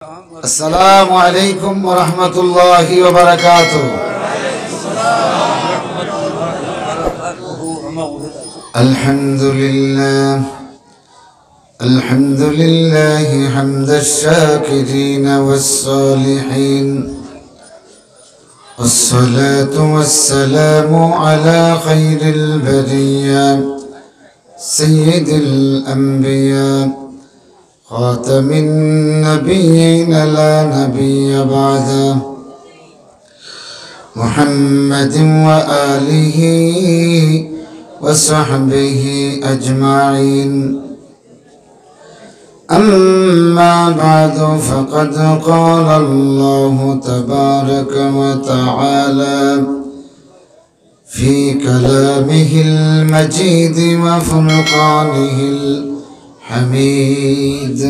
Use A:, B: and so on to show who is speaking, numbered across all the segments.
A: السلام عليكم ورحمة الله وبركاته. الحمد لله حمد الشاكرين والصالحين، والصلاة والسلام على خير البرية سيد الأنبياء خاتم النبيين لا نبي بعده، محمد وآله وصحبه أجمعين. أما بعد، فقد قال الله تبارك وتعالى في كلامه المجيد وفرقانه الحميد: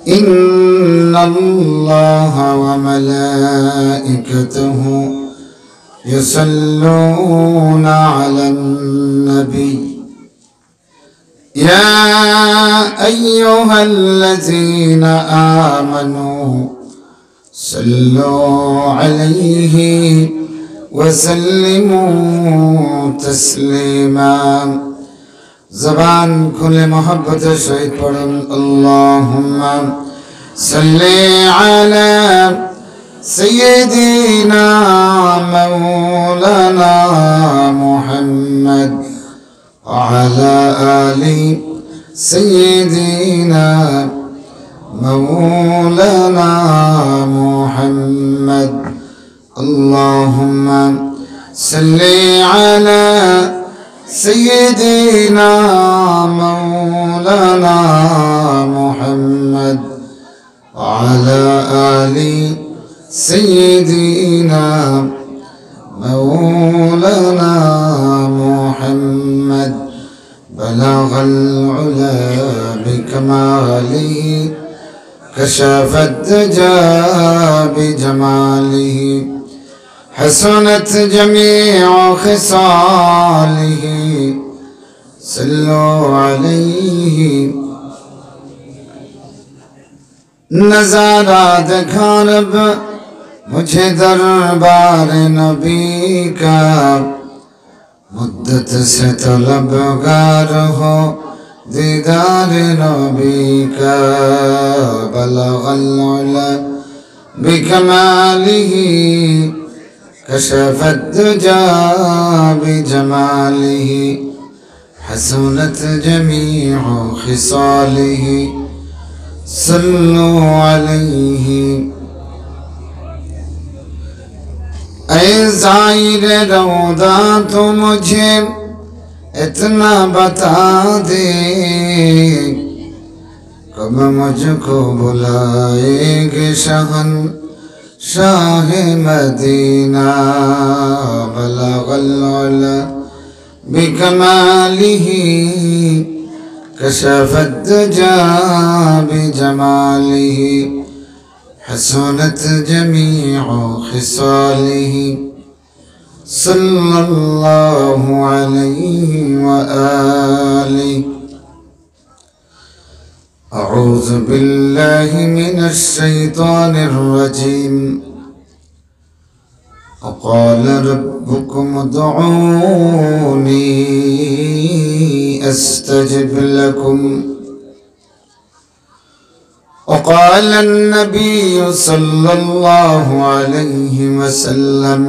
A: إن الله وملائكته يصلون على النبي يا أيها الذين آمنوا صلوا عليه وسلموا تسليما. زبان كل محبت شهيد پڑھن اللهم صل على سيدنا مولانا محمد وعلى آل سيدنا مولانا محمد. اللهم صل على سيدنا مولانا محمد وعلى آل سيدنا مولانا محمد. بلغ العلا بكماله، كشف الدجى بجماله، حسنت جميع خصاله. صلوا عليه. नज़ारा दिखा रब मुझे दरबार नबी का, मुद्दत से तलबगार हो दीदार नबी का। बलगल उला बिकमालिही, कशफत दुजा बिजमालिही, हसनत जमीअ खिसालिही। सल्लु अलैहि। ऐ ज़ाहिर रौदा तो मुझे इतना बता दे, कब मुझको बुलाएगे शहंशाह मदीना। बलगल उला बिकमालिही, कशफ الدجى بجماله، حسنت جميع خصاله. صلى الله عليه وآله. أعوذ بالله من الشيطان الرجيم. وقال ربكم ادعوني أستجب لكم. وقال النبي صلى الله عليه وسلم: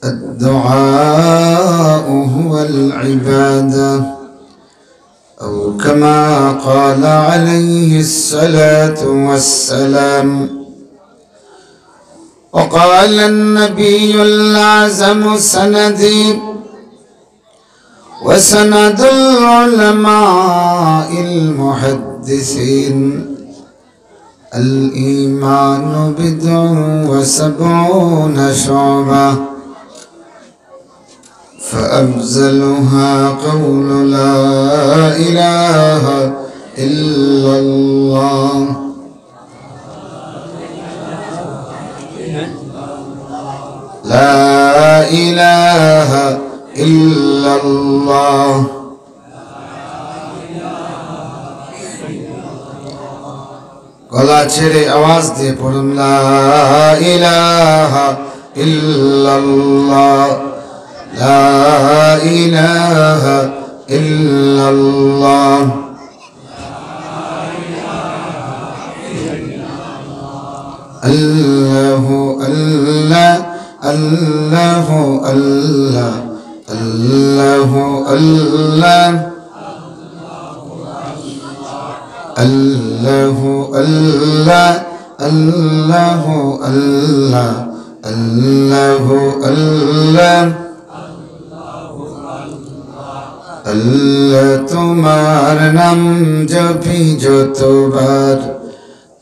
A: الدعاء هو العبادة، أو كما قال عليه الصلاة والسلام. وقال النبي الأعظم سندي وسند العلماء المحدثين: الإيمان بضع وسبعون شعبة، فأفضلها قول لا إله إلا الله. لا إله إلا الله গলা ছেড়ে আওয়াজ দিয়ে পড়ুন লা ইলাহা ইল্লাল্লাহ লা ইলাহা ইল্লাল্লাহ আল্লাহু আল্লাহ আল্লাহু আল্লাহ আল্লাহু আল্লাহ আল্লাহু আল্লাহ আল্লাহু আল্লাহ আল্লাহু আল্লাহ আল্লাহ তোমার নাম জপি যতবার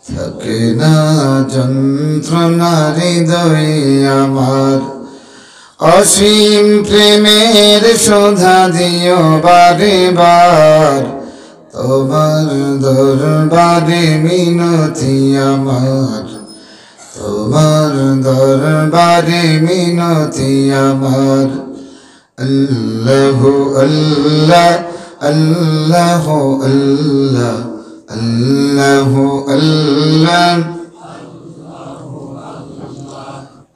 A: থাকে না যন্ত্রণা হৃদয়ে আমার অসীম প্রেমের শোধা দিও বারে বার তোমার দরবারে মিনতি আমার তোমার দরবারে মিনতি আমার আল্লাহু আল্লাহ আল্লাহু আল্লাহ আল্লাহু আল্লাহ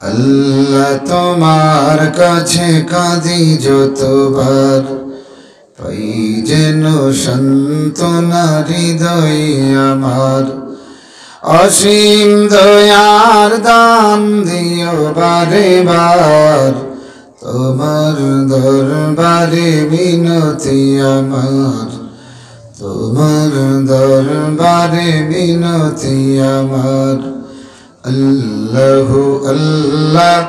A: আল্লাহ তোমার কাছে কাঁদি যতবার পাই যেন সান্ত্বনা হৃদয়ে আমার অসীম দয়ার দান দিও বারে বার তোমার দরবারে মিনতি আমার তোমার দরবারে মিনতি আমার আল্লাহু আল্লাহ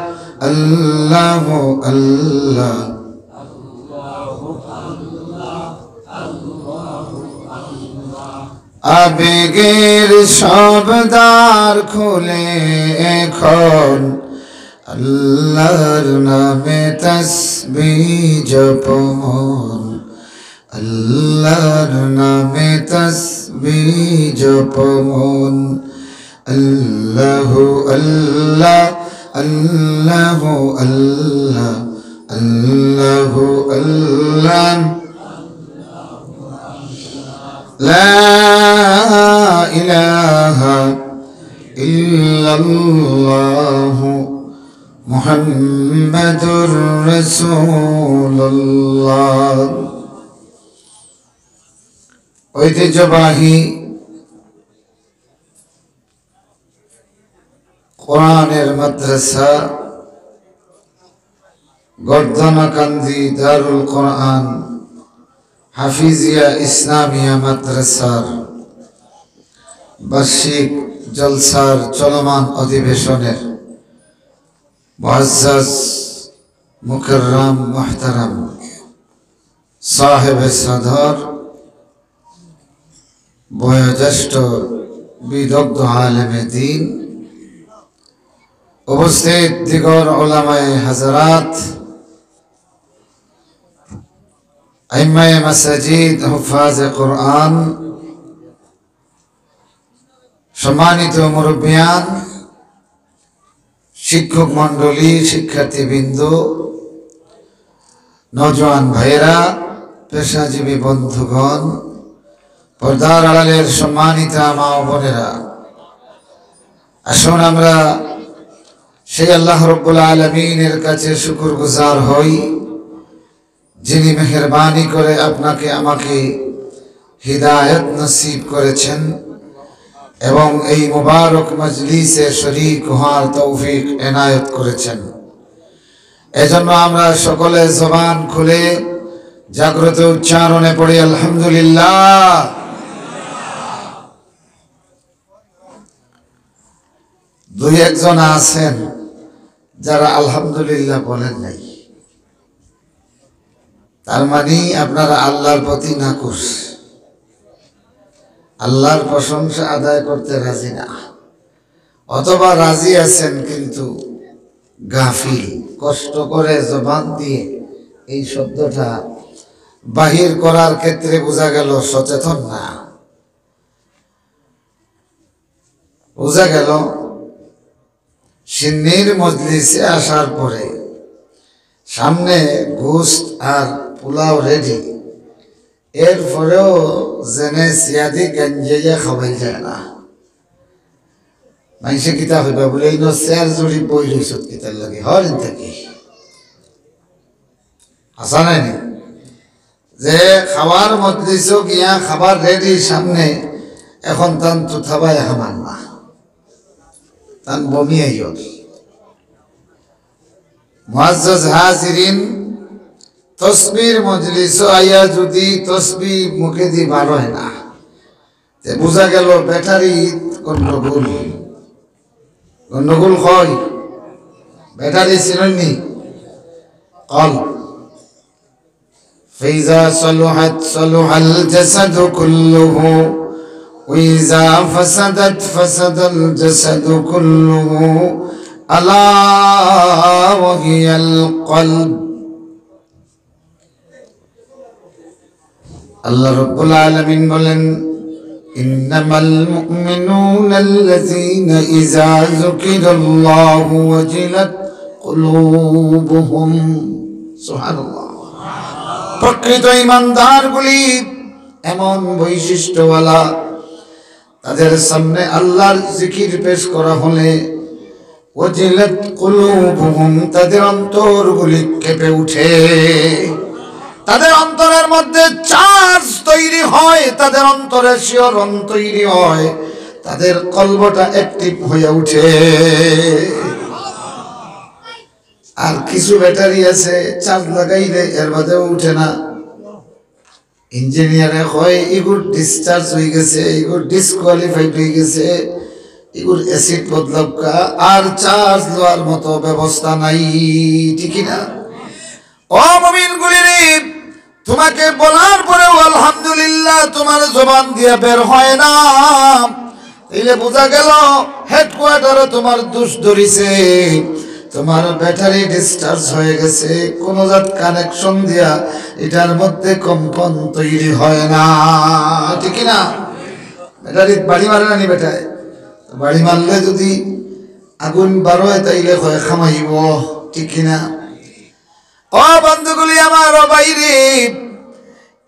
A: আল্লাহু আল্লাহ আবেগের সব দ্বার খুলে এখন আল্লাহর নামে তাসবিহ জপমন আল্লাহর নামে তাসবিহ জপমন আল্লাহু আল্লাহ আল্লাহু আল্লাহ আল্লাহু আল্লাহ লা ইলাহা ইল্লাল্লাহ মুহাম্মাদুর রাসূলুল্লাহ ঐতিহ্যবাহী কোরআনের মাদ্রাসা গর্দনাকান্দি দারুল কোরআন হাফিজিয়া ইসলামিয়া মাদ্রাসার বার্ষিক জলসার চলমান অধিবেশনের মুআজ্জাজ মুকাররম মুহতারাম সাহেব সদর বয়োজ্যেষ্ঠ বিদগ্ধ আলেমে দ্বীন উপস্থিত দিগর উলামায়ে হাজরাত আইম্মায়ে মাসাজিদ হুফাজে কোরআন সম্মানিত মুরব্বিয়ান শিক্ষক মণ্ডলী শিক্ষার্থীবৃন্দ নওজোয়ান ভাইয়েরা পেশাজীবী বন্ধুগণ পর্দার আড়ালের সম্মানিতা মা ও বোনেরা আসুন আমরা সেই আল্লাহ রাব্বুল আলামিনের কাছে শুকরগুজার হই যিনি মেহেরবানি করে আপনাকে আমাকে হিদায়াত নসিব করেছেন এবং এই মুবারক মজলিসে শরীক হওয়ার তৌফিক এনায়েত করেছেন। এজন্য আমরা সকলে জবান খুলে জাগ্রত উচ্চারণে পড়ি আলহামদুলিল্লাহ। দুই একজন আছেন যারা আলহামদুলিল্লাহ বলেন নাই, তার মানে আপনারা আল্লাহর প্রতি নাকুশ, আল্লাহর প্রশংসা আদায় করতে রাজি না, অথবা রাজি আছেন কিন্তু গাফিল, কষ্ট করে জবান দিয়ে এই শব্দটা বাহির করার ক্ষেত্রে বোঝা গেল সচেতন না। বোঝা গেল সিন্নির মজলিসে আসার পরে সামনে গোশত আর পোলাও রেডি, এরপরেও জেনে সিয়াদি গঞ্জে খাওয়াই যায় না, মানুষে কিতা হইবা বলে এই চেয়ার জুড়ি বই রইছ কিতার লাগে হরেন থেকে আসা নাই যে খাবার মজলিস গিয়া খাবার রেডি সামনে এখন তান তুথাবাই হামান না তান বমি আইয়র মুআজ্জাজ হাজিরিন তসবির মজলিস আইয়া যদি তসবি মুখে দি বার হয় না তে বুঝা গেল ব্যাটারি গন্ডগোল গন্ডগোল হয় ব্যাটারি চিননি কল فإذا صلحت صلح الجسد كله وإذا فسدت فسد الجسد كله ألا وهي القلب الله رب العالمين বলেন إنما المؤمنون الذين إذا ذكر الله وجلت قلوبهم سبحان الله প্রকৃত ঈমানদারগুলি এমন বৈশিষ্ট্যওয়ালা তাদের সামনে আল্লাহর জিকির পেশ করা হলে ওয়াজিলাত কুলুবুহুম তাদের অন্তরগুলি কেঁপে ওঠে তাদের অন্তরের মধ্যে চার্জ তৈরি হয় তাদের অন্তরে শিহরণ তৈরি হয় তাদের কলবটা অ্যাক্টিভ হয়ে ওঠে আর কিছু ব্যাটারি আছে চার্জ লাগাইলে এর বাদেও উঠে না ইঞ্জিনিয়ারে হয় এগুলো ডিসচার্জ হয়ে গেছে এগুলো ডিসকোয়ালিফাইড হয়ে গেছে এগুলো অ্যাসিড বদলাবকা আর চার্জ দেওয়ার মতো ব্যবস্থা নাই ঠিক না ও মুমিনগুলি রে তোমাকে বলার পরেও আলহামদুলিল্লাহ তোমার জবান দিয়ে বের হয় না তাইলে বোঝা গেল হেডকোয়ার্টারে তোমার দোষ ধরিছে তোমার ব্যাটারি ডিসচার্জ হয়ে গেছে কোন জাত কানেকশন দিয়া এটার মধ্যে কম্পন তৈরি হয় না ঠিক না ব্যাটারি বাড়ি মারে না নি বেটায় বাড়ি মারলে যদি আগুন বার হয় তাইলে হয় খামাইব ঠিক না ও বন্ধুগুলি আমার বাইরে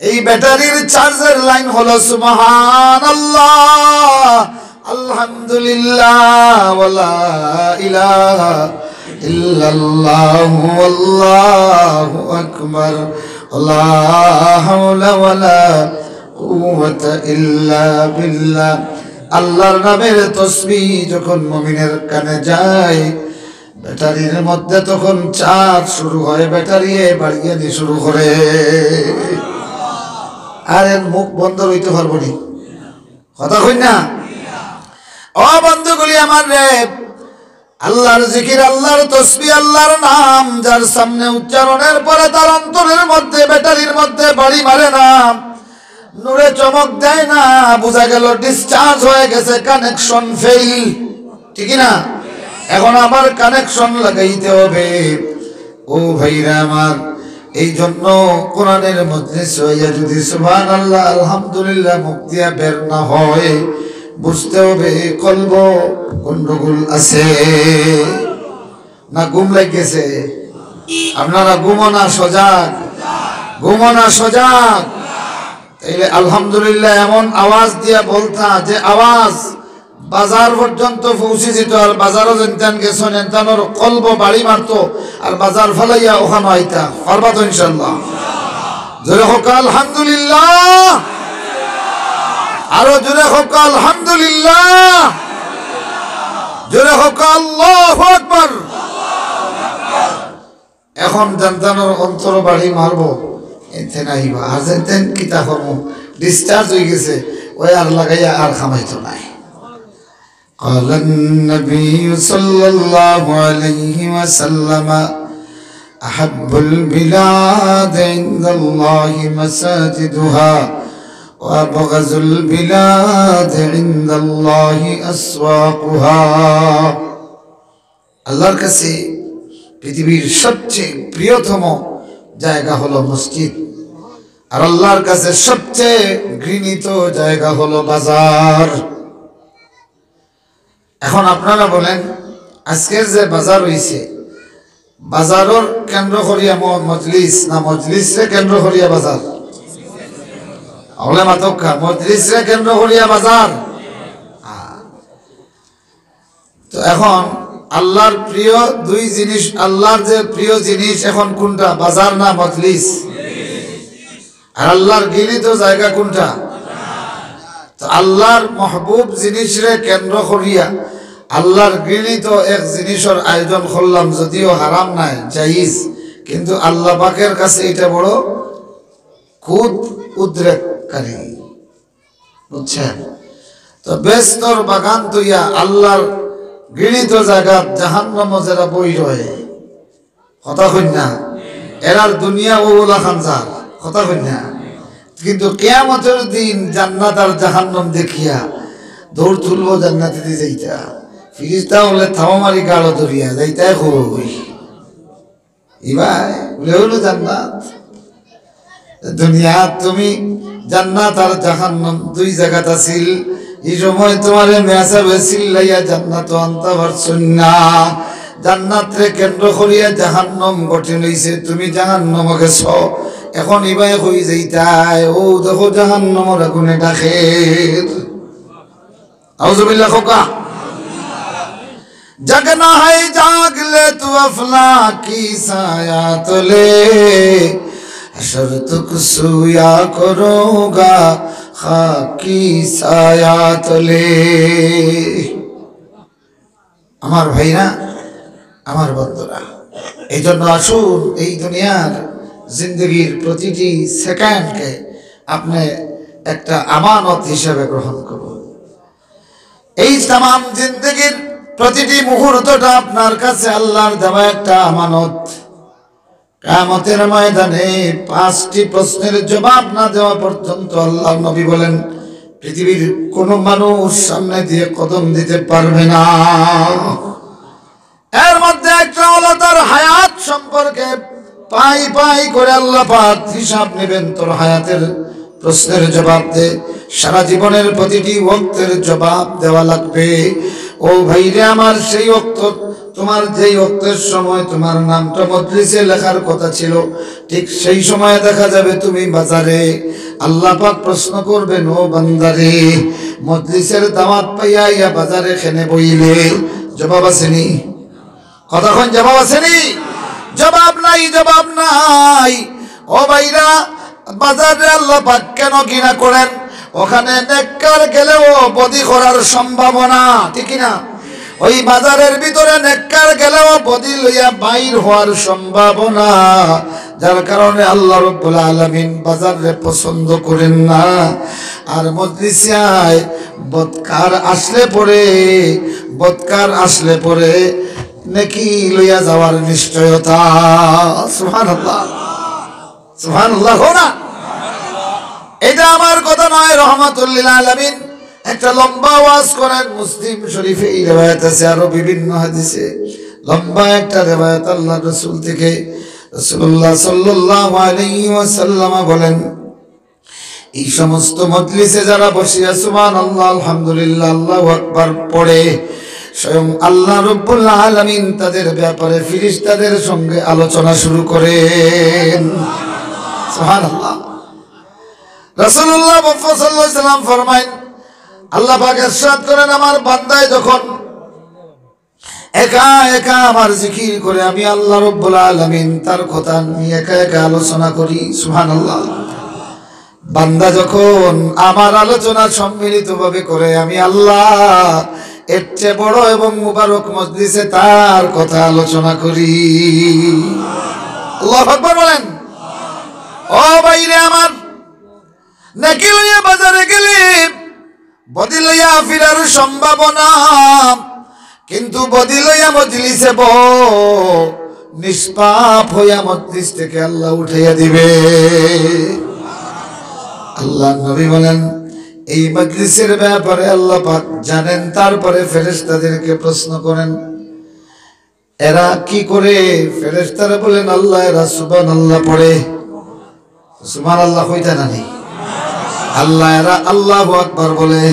A: এই ব্যাটারির চার্জের লাইন হলো সুবহানাল্লাহ আলহামদুলিল্লাহ ওয়ালা ইলাহা ইল্লাল্লাহু আল্লাহু আকবার লা হাওলা ওয়ালা কুওয়াতা ইল্লা বিল্লাহ আল্লাহর নামের তাসবিহ যখন মুমিনের কানে যায় ব্যাটারির মধ্যে তখন চার্জ শুরু হয় ব্যাটারি বাড়িয়ে দিয়ে শুরু করে আর এর মুখ বন্ধ হইতে পারবো নি কথা কই না ও বন্ধুগুলি আমার রে আল্লাহর জিকির আল্লাহর তাসবিহ আল্লাহর নাম যার সামনে উচ্চারণের পরে তার অন্তরের মধ্যে ব্যাটারির মধ্যে বাড়ি মারে না নূরে চমক দেয় না বোঝা গেল ডিসচার্জ হয়ে গেছে কানেকশন ফেল ঠিক না এখন আবার কানেকশন লাগাইতে হবে ও ভাইরা আমার এই জন্য কোরআনের মজলিস হইয়া যদি সুবহানাল্লাহ আলহামদুলিল্লাহ মুখ দিয়া বের না হয় বুঝতে হবে কলব গন্ডগোল আছে না ঘুম লাগেছে আপনারা ঘুমনা সজাগ তাইলে আলহামদুলিল্লাহ এমন আওয়াজ দিয়া বলতা যে আওয়াজ বাজার পর্যন্ত পৌঁছে যেত আর বাজারও যেতেন গেছেন এনতানোর কলব বাড়ি মারতো আর বাজার ফেলাইয়া ওখানে আইতা পারবা তো ইনশাল্লাহ জোরে হোক আলহামদুলিল্লাহ আরো জোরে হোক আলহামদুলিল্লাহ জোরে হোক আল্লাহু আকবার এখন জানতানোর অন্তর বাড়ি মারবো এতে নাইবা আর যেতেন কিতা করবো ডিসচার্জ হয়ে গেছে ওই আর লাগাইয়া আর খামাইতো নাই قال النبي صلى الله عليه وسلم أحب البلاد عند الله مساجدها وأبغض البلاد عند الله أسواقها আল্লাহর কাছে পৃথিবীর সবচেয়ে প্রিয়তম জায়গা হলো মসজিদ আর আল্লাহর কাছে সবচেয়ে ঘৃণিত জায়গা হলো বাজার এখন আপনারা বলেন আজকের যে বাজার হইছে বাজারের কেন্দ্র করিয়া মজলিস না মজলিসে কেন্দ্র করিয়া বাজার মজলিসে কেন্দ্র করিয়া বাজার তো এখন আল্লাহর প্রিয় দুই জিনিস, আল্লাহর যে প্রিয় জিনিস এখন কোনটা? বাজার না মজলিস? আর আল্লাহর গৃহীত জায়গা কোনটা? তো আল্লাহর মাহবুব জিনিসরে কেন্দ্র করিয়া আল্লাহর গৃহীত এক জিনিসের আয়োজন করলাম, যদিও হারাম নাই, জায়েজ, কিন্তু আল্লাহ পাকের কাছে এটা বড় খুদ উদ্রেককারী, বুঝছেন? তো বেস্তর বাগান তুইয়া আল্লাহর গৃহীত জায়গা জাহান্নাম যারা বই রয়ে, কথা কই না, এরার দুনিয়া ওলা খানজার, কথা কই না, কিন্তু কিয়ামতের দিন জান্নাত আর জাহান্নাম দেখিয়া দৌড় তুলবো জান্নাতে যাইতা, ফিরিস্তা হলে থামামারি গাড়ো ধরিয়া যাইতাই কই ইবাই বলে হলো জান্নাত। দুনিয়া তুমি জান্নাত আর জাহান্নাম দুই জায়গাত আছিল, এই সময় তোমারে মেসাবে চিল্লাইয়া জান্নাত আনতা পারছুন না, জান্নাতরে কেন্দ্র করিয়া জাহান্নাম গঠন হইছে, তুমি জাহান্নামে গেছ, এখন ইবাই কই যাইতাই ও দেখো জাহান্নামের আগুনে ডাকে, আউযুবিল্লাহ খোকা। जगना है जाग ले तू अफला की साया तले, हशर तुक सुया करोगा खाकी साया तले। আমার ভাইরা, আমার বন্ধুরা, এই জন্য আসুন এই দুনিয়ার জিন্দগির প্রতিটি সেকেন্ডকে আপনি একটা আমানত হিসেবে গ্রহণ করুন। এই তামাম জিন্দগির প্রতিটি মুহূর্তটা আপনার কাছে আল্লাহর দেওয়া একটা আমানত। কিয়ামতের ময়দানে 5টি প্রশ্নের জবাব না দেওয়া পর্যন্ত আল্লাহর নবী বলেন পৃথিবীর কোনো মানুষ সামনে দিয়ে কদম দিতে পারবে না। এর মধ্যে একটা হলো তার হায়াত সম্পর্কে পাই পাই করে আল্লাহ পাক হিসাব নেবেন, তোর হায়াতের প্রশ্নের জবাব দে, সারা জীবনের প্রতিটি ওয়াক্তের জবাব দেওয়া লাগবে। ও ভাইরে আমার, সেই ওয়াক্ত তোমার যেই ওয়াক্তের সময় তোমার নামটা মজলিসে লেখার কথা ছিল, ঠিক সেই সময় দেখা যাবে তুমি বাজারে। আল্লাহ পাক প্রশ্ন করবেন, ও বান্দারে মজলিসের দাওয়াত পাইয়া ইয়া বাজারে খেনে বইলে জবাব আসেনি? কতক্ষণ জবাব আসেনি? জবাব নাই, জবাব নাই। ও ভাইরা, বাজারে আল্লাহ পাক কেন ঘৃণা করেন? ওখানে নেককার গেলেও বদি করার সম্ভাবনা, ঠিক না? ওই বাজারের ভিতরে নেককার গেলেও বদি লইয়া বাইর হওয়ার সম্ভাবনা, যার কারণে আল্লাহ রাব্বুল আলামিন বাজারে পছন্দ করেন না। আর মজলিসে আয় বদকার আসলে পরে নেকি লইয়া যাওয়ার নিশ্চয়তা। সুবহানাল্লাহ, সুবহানাল্লাহ। হোনা এটা আমার কথা নয়, রহমাতুল লিল আলামিন একটা লম্বা ওয়াজ করেন। মুসলিম শরীফে এই রিওয়ায়াত আছে, আরো বিভিন্ন হাদিসে লম্বা একটা রিওয়ায়াত আল্লাহর রাসূল থেকে। রাসূলুল্লাহ সাল্লাল্লাহু আলাইহি ওয়াসাল্লাম বলেন, এই সমস্ত মজলিসে যারা বসিয়া সুবহানাল্লাহ, আলহামদুলিল্লাহ, আল্লাহু আকবার পড়ে, স্বয়ং আল্লাহ রাব্বুল আলামিন তাদের ব্যাপারে ফেরেশতাদের সঙ্গে আলোচনা শুরু করেন। সুবহানাল্লাহ। রাসূলুল্লাহ সাল্লাল্লাহু আলাইহি ওয়াসাল্লাম ফরমায়েন, আল্লাহ পাক ইরশাদ করেন, আমার বান্দায় যখন একা একা আমার জিকির করে, আমি আল্লাহ রাব্বুল আলামিন তার কথা নিয়ে একা একা আলোচনা করি। সুবহানাল্লাহ। বান্দা যখন আমার আলোচনা সম্মিলিতভাবে করে, আমি আল্লাহ এর চেয়ে বড় এবং মুবারক মজলিসে তার কথা আলোচনা করি। আল্লাহু আকবার বলেন। ও ভাইরে আমার, নেকি লইয়া বাজারে গেলে বদি লইয়া ফিরার সম্ভাবনা, কিন্তু বদি লইয়া মজলিসে নিষ্পাপ হইয়া মজলিস থেকে আল্লাহ উঠাইয়া দিবে। আল্লাহ নবী বলেন, এই মজলিসের ব্যাপারে আল্লাহ পাক জানেন, তারপরে ফেরেশতাদেরকে প্রশ্ন করেন, এরা কি করে? ফেরেশতারা বলেন, আল্লাহ এরা সুবহানাল্লাহ পড়ে। সুবহানাল্লাহ কইতা না নি? আল্লাহ এরা আল্লাহু আকবার বলে।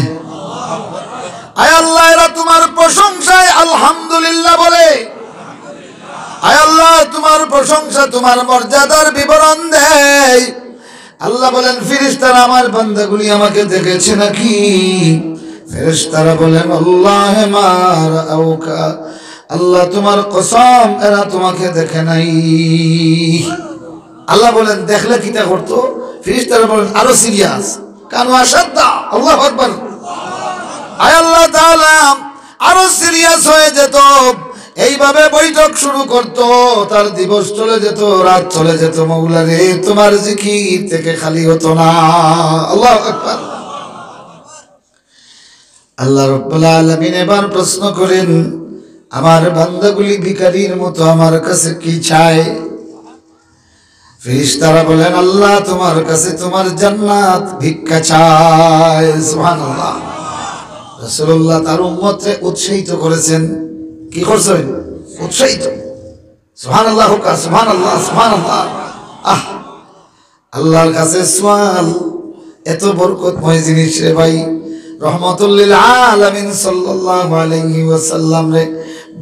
A: আয় আল্লাহ এরা তোমার প্রশংসায় আলহামদুলিল্লাহ বলে। আয় আল্লাহ তোমার প্রশংসা, তোমার মর্যাদার বিবরণ দেয়। আল্লাহ বলেন, ফেরেশতারা আমার বান্দাগুলি আমাকে দেখেছে নাকি? ফেরেশতারা বলেন আল্লাহ মা রাআউকা, আল্লাহ তোমার কসম এরা তোমাকে দেখে নাই। আল্লাহ বলেন দেখলে কিটা করতো? ফেরেশতারা বলেন আরো সিরিয়াস, কানু আসাদ্দা। আল্লাহু আকবার। আয় আল্লাহ তাআলা আরো সিরিয়াস হয়ে যেত, এইভাবে বৈঠক শুরু করত, তার দিবস চলে যেত, রাত চলে যেত, মওলা রে তোমার জিকির থেকে খালি হতো না। আল্লাহু আকবার। আল্লাহ রাব্বুল আলামিন এবার প্রশ্ন করেন, আমার বান্দাগুলি ভিখারির মতো আমার কাছে কি চায়? ফেরেশতারা বলেন আল্লাহ তোমার কাছে তোমার জান্নাত ভিক্ষা চায়। সুবহানাল্লাহ। রাসূলুল্লাহ তার উম্মতকে উৎসাহিত করেছেন। কি করছেন? উৎসাহিত। সুবহানাল্লাহ, সুবহানাল্লাহ, সুবহানাল্লাহ। আল্লাহর কাছে সুয়াল এত বরকতময় জিনিস রে ভাই। রহমাতুল লিল আলামিন সাল্লাল্লাহু আলাইহি ওয়াসাল্লাম রে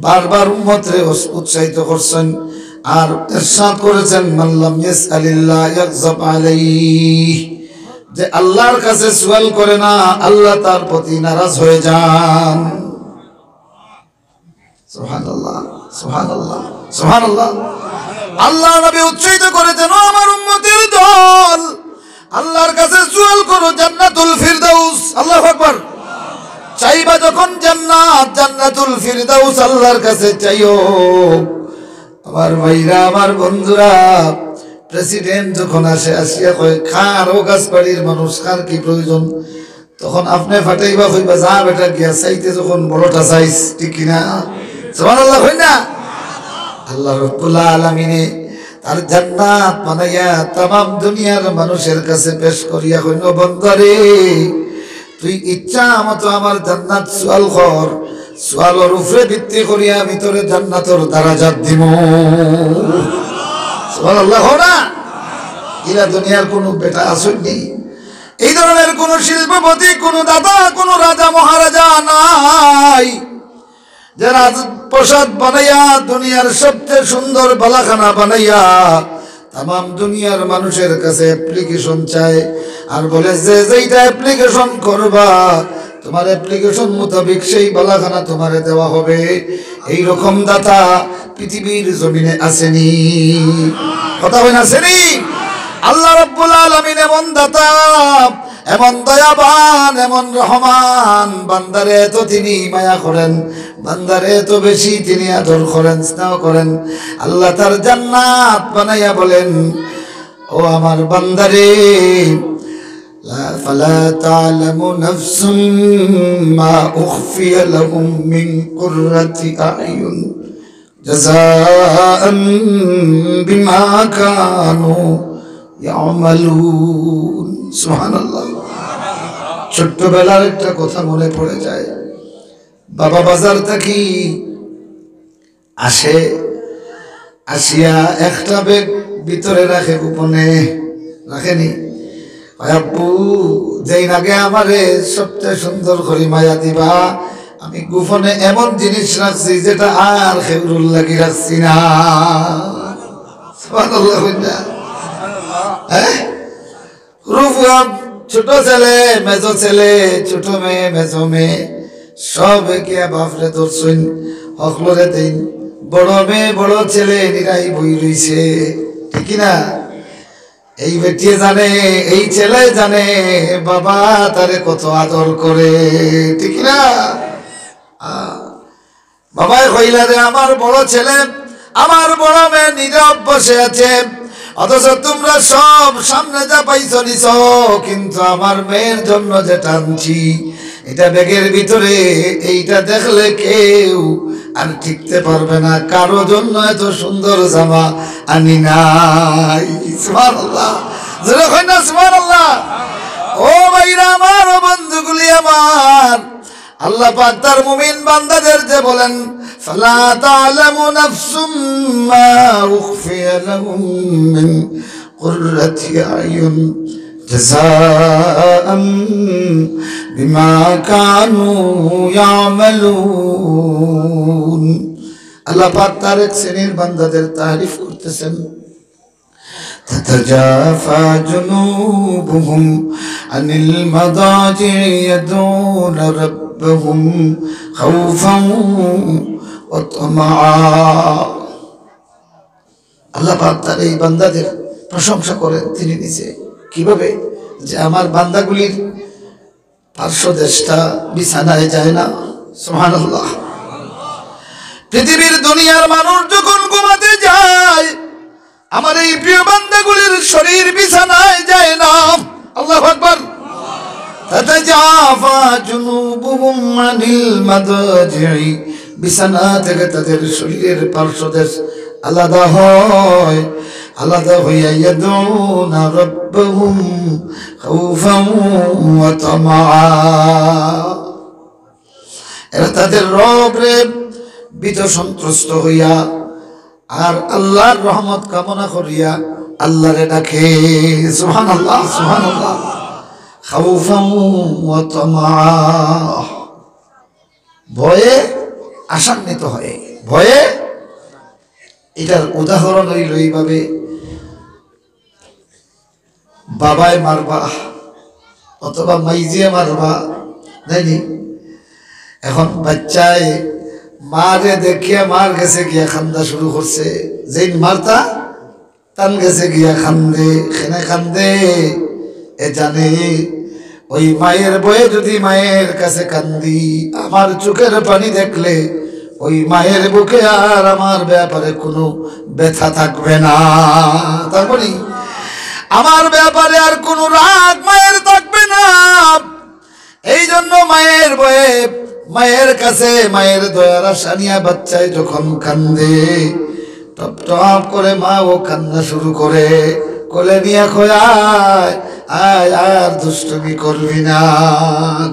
A: বারবার উম্মতরে উৎসাহিত করছেন আর ইরশাদ করেছেন মাল্লাম ইয়াসআলিল্লাহ ইয়াগযাব আলাইহি, যে আল্লাহর কাছে সুয়াল করে না আল্লাহ তার প্রতি নারাজ হয়ে যান। সুবহানাল্লাহ, সুবহানাল্লাহ, সুবহানাল্লাহ। আল্লাহ নবী উৎসাহিত করেছেন, ও আমার উম্মতের দল, আল্লাহর কাছে সুয়াল করো জান্নাতুল ফিরদাউস। আল্লাহু আকবার। চাইবা যখন জান্নাত, জান্নাতুল ফিরদাউস আল্লাহর কাছে চাইও। আমার ভাইরা, আমার বন্ধুরা, প্রেসিডেন্ট যখন আসে, আসিয়া কয় খার ও গাছবাড়ির মানুষ কার কি প্রয়োজন, তখন আপনি ফাটাইবা কইবা যা বেটা গিয়া চাইতে, যখন বড়টা চাইস, ঠিক কিনা? সুবহানাল্লাহ কই না? আল্লাহ রাব্বুল আলামিনে তার জান্নাত বানাইয়া তামাম দুনিয়ার মানুষের কাছে পেশ করিয়া কইল, বান্দারে তুই ইচ্ছা মতো আমার জান্নাত সুয়াল কর, সুয়ালের উপরে ভিত্তি করিয়া আমি তোরে জান্নাতের দারাজাত দিব। সুবহানাল্লাহ না? এরা দুনিয়ার কোনো বেটা আসেনি, এই ধরনের কোন শিল্পপতি, কোন দাদা, কোন রাজা মহারাজা নাই যে রাজপ্রাসাদ বানাইয়া দুনিয়ার সবচেয়ে সুন্দর বালাখানা বানাইয়া তামাম দুনিয়ার মানুষের কাছে অ্যাপ্লিকেশন চায় আর বলে যে যেইটা অ্যাপ্লিকেশন করবা তোমার অ্যাপ্লিকেশন মোতাবেক সেই বালাখানা তোমারে দেওয়া হবে। এই রকম দাতা পৃথিবীর জমিনে আসেনি। কথা বলেন আসেনি? আল্লাহ রাব্বুল আলামিন এমন দাতা, এমন দয়াবান, এমন রহমান, বান্দারে তো তিনি মায়া করেন, বান্দারে তো বেশি তিনি আদর করেন, স্নেহ করেন। আল্লাহ তার জান্নাত বানাইয়া বলেন, ও আমার বান্দারে ফালা তা'লামু নাফসুম মা উখফিয়া লাহুম মিন কুররাতি আ'য়ুন জাযাআন বিমা কানু ইয়ামালুন। সুবহানাল্লাহ। ছোট্টবেলার একটা কথা মনে পড়ে যায়। বাবা বাজার থেকে আসে, আসিয়া একটা ব্যাগ ভিতরে রাখে, গোপনে রাখেনি। আব্বু যেই আগে আমারে সবচেয়ে সুন্দর করে মায়া দিবা, আমি গোপনে এমন জিনিস রাখছি যেটা আর খেউরুল লাগি রাখছি না। সুবহানাল্লাহ। ছোট ছেলে, মেজো ছেলে, ছোট মেয়ে, মেজো মেয়ে সব গিয়া বাপরে ধরছেন, হকলরে দিন। বড় মেয়ে বড় ছেলে নিরাই বই রইছে, ঠিক না? এই বেটিয়ে জানে, এই ছেলে জানে বাবা তারে কত আদর করে, ঠিক না? বাবাই কইলা রে আমার বড় ছেলে, আমার বড় মেয়ে নীরব বসে আছে, অথচ তোমরা সব সামনে যা পাইছো নিছ, কিন্তু আমার মেয়ের জন্য যেটা আনছি এটা ব্যাগের ভিতরে, এইটা দেখলে কেউ আর টিকতে পারবে না। কারো জন্য এত সুন্দর জামা আনি নাই। সুবহানাল্লাহ, জোরে কই না সুবহানাল্লাহ। ও ভাইরা আমার, ও বন্ধুগুলি আমার, আল্লাহ পাক তার মুমিন বান্দাদের যে বলেন ফালা তা'লামু নাফসুম মা উখফিয়া লাহুম মিন কুররাতি আ'য়ুন জাযাআন বিমা কানু ইয়ামালুন। আল্লাহ পাক তার এক শ্রেণীর বান্দাদের তারিফ করতেছেন, تتجافى جنوبهم عن المضاجع يدعون ربهم ربهم خوفا وطمعا আল্লাহ পাক তার এই বান্দাদের প্রশংসা করেন তিনি নিজে কিভাবে যে আমার বান্দাগুলির পার্শ্বদেশটা বিছানায় যায় না সুবহানাল্লাহ পৃথিবীর দুনিয়ার মানুষ যখন ঘুমাতে যায় আমার এই প্রিয় বান্দাগুলির শরীর বিছানায় যায় না আল্লাহু আকবার তাতাজাফা জুনুবুহুম আনিল মাদাজি'i বিছানা থেকে তাদের শরীরের পার্শ্বদেশ আলাদা হয় আলাদা হইয়া ইয়াদুনা রাব্বাহুম খাউফান ওয়া তামাআ এরা তাদের রবরে ভীত সন্ত্রস্ত হইয়া আর আল্লাহর রহমত কামনা করিয়া আল্লাহরে ডাকে সুবহানাল্লাহ সুবহানাল্লাহ খাউফান ওয়া তামাআ ভয়ে আশান্বিত হয় ভয়ে এটার উদাহরণ হইল এইভাবে বাবায় মারবা অথবা মাইজিয়ে মারবা জানি এখন বাচ্চায় মারে দেখিয়া মার গেছে গিয়া খান্দা শুরু করছে যেই মারতা তান গেছে গিয়া খান্দে খেনে খান্দে এ জানে ওই মায়ের বয়ে যদি মায়ের কাছে কান্দি আমার চোখের পানি দেখলে ওই মায়ের বুকে আর আমার ব্যাপারে কোনো ব্যথা থাকবে না তারপরে আমার ব্যাপারে আর কোনো রাগ মায়ের থাকবে না এই জন্য মায়ের বয়ে মায়ের কাছে মায়ের দয়ার আশা নিয়ে বাচ্চায় যখন কান্দে টপ টপ করে মা ও কান্না শুরু করে কোলে নিয়ে খোয়ায় আয় আর দুষ্টুমি করবি না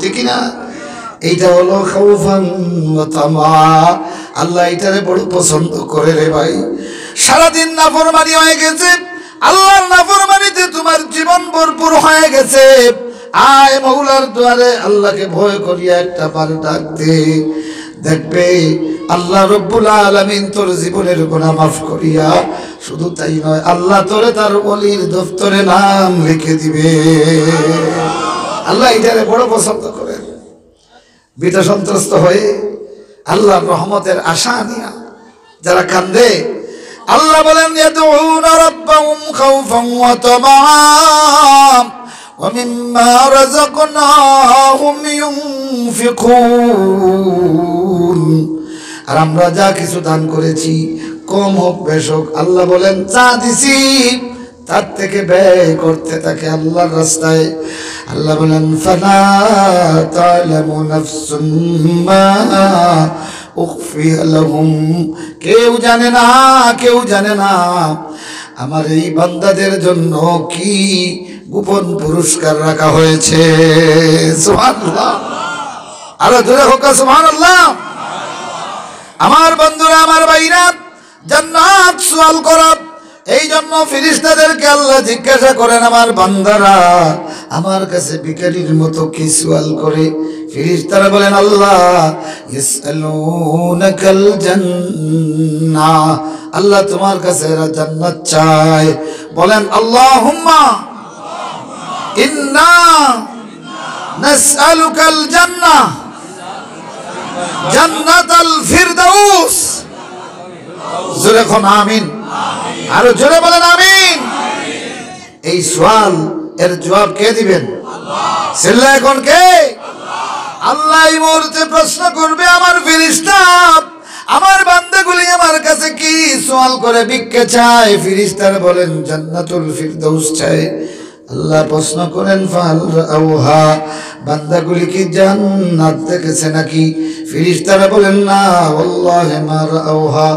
A: ঠিক না এইটা হলো খাউফান ওয়া তামা আল্লাহ এটারে বড় পছন্দ করে রে ভাই সারাদিন নাফরমানি হয়ে গেছে আল্লাহর নাফরমানিতে তোমার জীবন ভরপুর হয়ে গেছে আয় মওলার দুয়ারে আল্লাহকে ভয় করিয়া একটা বার ডাক দে দেখবে আল্লাহ রব্বুল আলামিন তোর জীবনের গুনাহ মাফ করিয়া শুধু তাই নয় আল্লাহ তোরে তার ওলির দফতরে নাম লিখে দিবে আল্লাহ এটারে বড় পছন্দ করে ভীত সন্ত্রস্ত হয়ে আল্লাহর রহমতের আশা নিয়া যারা কান্দে আল্লাহ বলেন ইয়াদউনা রাব্বাহুম খাউফান ওয়া তামাআ ওয়া মিম্মা রাযাকনাহুম ইউনফিকুন আর আমরা যা কিছু দান করেছি কম হোক বেশ হোক আল্লাহ বলেন যা দিছি তার থেকে ব্যয় করতে থাকে আল্লাহর রাস্তায় আল্লাহ বলেন ফালা তা'লামু নাফসুম মা উখফিয়া লাহুম কেউ জানে না আমার এই বান্দাদের জন্য কি গোপন পুরস্কার রাখা হয়েছে সুবহানাল্লাহ আরো জোরে হোক সুবহানাল্লাহ আমার বন্ধুরা আমার ভাইরা জান্নাত সুয়াল করা এই জন্য ফেরেশতাদেরকে আল্লাহ জিজ্ঞাসা করেন আমার বান্দারা আমার কাছে ভিখারির মতো কি সওয়াল করে ফেরেশতারা বলেন আল্লাহ ইয়াসআলুনাকাল জান্নাহ আল্লাহ তোমার কাছে এরা জান্নাত চায় বলেন আল্লাহুম্মা ইন্না নাসআলুকাল জান্নাহ জান্নাতাল ফিরদাউস জোরে কোন আমিন আরো জোরে বলেন আমিন এই সওয়াল এর জবাব কে দিবেন আল্লাহ এখন কে আল্লাহ এই মুহূর্তে প্রশ্ন করবে আমার ফেরেশতা আমার বান্দাগুলি আমার কাছে কি সওয়াল করে ভিক্ষা চায় ফেরেশতারা বলেন জান্নাতুল ফিরদাউস চায় আল্লাহ প্রশ্ন করেন ফাল রাউহা বান্দাগুলি কি জান্নাত দেখেছে নাকি ফেরেশতারা বলেন না ওয়াল্লাহি মা রাউহা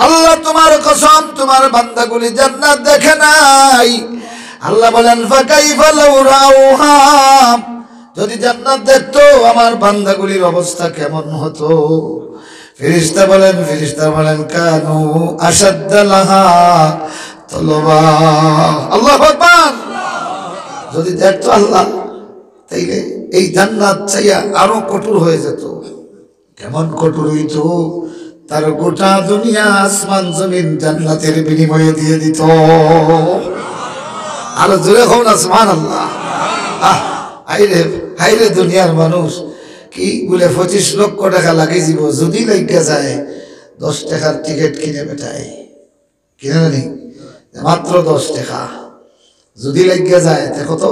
A: আল্লাহ তোমার কসম তোমার বান্দাগুলি জান্নাত দেখে নাই আল্লাহ বলেন ফাকাইফা লাউ রাউহা যদি জান্নাত দেখতো আমার বান্দাগুলির অবস্থা কেমন হতো ফেরেশতা বলেন কানু আশাদ্দা লাহা তলবা আল্লাহু আকবার যদি দেখতো আল্লাহ তাইলে এই জান্নাত চাইয়া আরো কঠোর হয়ে যেত কেমন কঠোর হইতো তার গোটা দুনিয়া আসমান জমিন জান্নাতের বিনিময়ে দিয়ে দিত আর জোরে হোক না সুবহানাল্লাহ হাইরে দুনিয়ার মানুষ কি বলে 25 লক্ষ টাকা লাগিয়ে দিব, যদি লাগিয়ে যায় 10 টাকার টিকিট কিনে বেটায়, কিনে নি মাত্র 10 টাকা, যদি লাগিয়ে যায় তে কত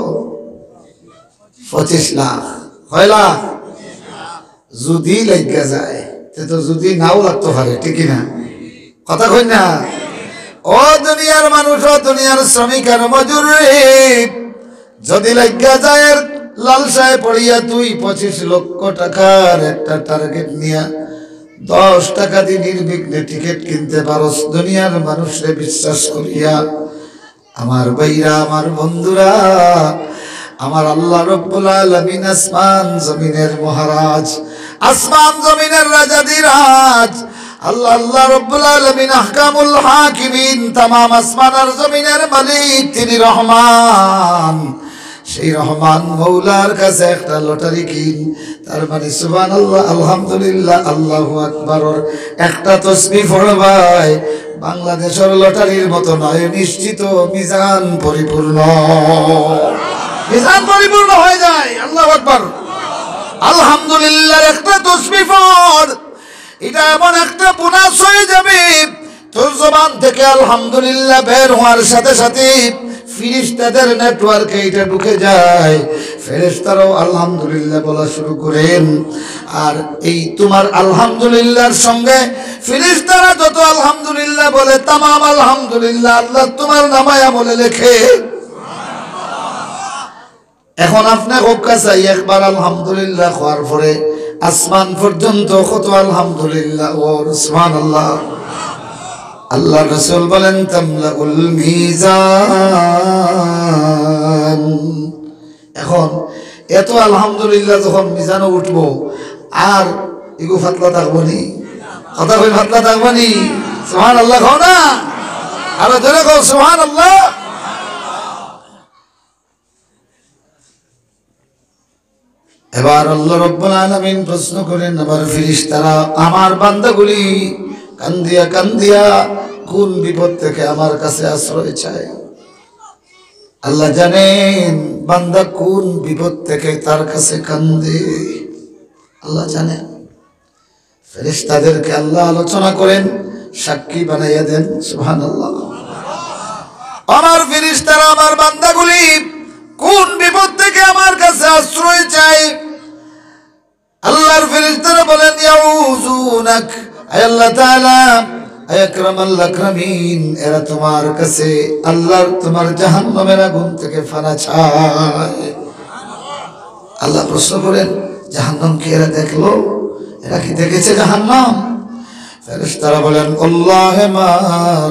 A: 25 লাখ, কয় লাখ যদি লাগিয়ে যায়, তো যদি নাও লাগতে পারে, ঠিক না কথা কই না? ও দুনিয়ার মানুষ, ও দুনিয়ার শ্রমিক আর মজুর, যদি লাগিয়ে যায় লালসায় পড়িয়া তুই 25 লক্ষ টাকার একটা টার্গেট নিয়া 10 টাকা দিয়ে নির্বিঘ্নে টিকিট কিনতে পারস দুনিয়ার মানুষরে বিশ্বাস করিয়া, আমার ভাইরা, আমার বন্ধুরা, আমার আল্লাহ রব্বুল আলামিন আসমান জমিনের মহারাজ, আসমান জমিনের রাজাধিরাজ, আল্লাহ রব্বুল আলামিন আহকামুল হাকিমিন, তামাম আসমান আর জমিনের মালিক তিনি রহমান। সেই রহমান মৌলার কাছে একটা লটারি কিন, তার মানে সুবহানাল্লাহ, আলহামদুলিল্লাহ, আল্লাহু আকবার, একটা তাসবিহ পড়বাই বাংলাদেশের লটারির মতো নয়, নিশ্চিত মিজান পরিপূর্ণ, মিজান পরিপূর্ণ হয়ে যায়। আল্লাহু আকবার, আলহামদুলিল্লাহ একটা তাসবিহ পড়, এটা এমন একটা বোনাস হয়ে যাবে তোর জবান থেকে আলহামদুলিল্লাহ বের হওয়ার সাথে সাথে ফেরেশতাদের নেটওয়ার্কে এটা ঢুকে যায়, ফেরেশতারাও আলহামদুলিল্লাহ বলা শুরু করেন। আর এই তোমার আলহামদুলিল্লাহর সঙ্গে ফেরেশতারা যত আলহামদুলিল্লাহ বলে, তামাম আলহামদুলিল্লাহ আল্লাহ তোমার নামায় আমলে লেখে। এখন আপনি হোক্কা চাই একবার আলহামদুলিল্লাহ হওয়ার পরে আসমান পর্যন্ত কত আলহামদুলিল্লাহ ও সুবহানাল্লাহ। আল্লাহ রাসূল বলেন তামলাউল মিজান। এখন এত আলহামদুলিল্লাহ যখন মিজানে উঠবো, আর ইগো ফাতলা থাকবো নি, কথা কই ফাতলা থাকবো নি? সুবহানাল্লাহ কও না, আরো জোরে কও সুবহানাল্লাহ। এবার আল্লাহ রাব্বুল আলামিন প্রশ্ন করেন, আমার ফেরেশতারা আমার বান্দাগুলি কান্দিয়া কান্দিয়া কোন বিপদ থেকে আমার কাছে আশ্রয় চায়? আল্লাহ জানেন বান্দা কোন বিপদ থেকে তার কাছে কান্দে, আল্লাহ জানেন। ফেরেশতাদেরকে আল্লাহ আলোচনা করেন, সাক্ষী বানাইয়া দেন, সুবহানাল্লাহ। আমার ফেরেশতারা আমার বান্দাগুলি কোন বিপদ থেকে আমার কাছে আশ্রয় চায়? আল্লাহর ফেরেশতারা বলেন ইয়াউযুনাক, আয় আল্লাহ তাআলা, আয় আকরামাল আকরামিন, এরা তোমার কাছে আল্লাহর তোমার জাহান্নামের আগুন থেকে ফানা চায়। আল্লাহ প্রশ্ন করেন, জাহান্নাম কি এরা দেখলো? এরা কি দেখেছে জাহান্নাম? ফেরেশতারা বলেন আল্লাহে মা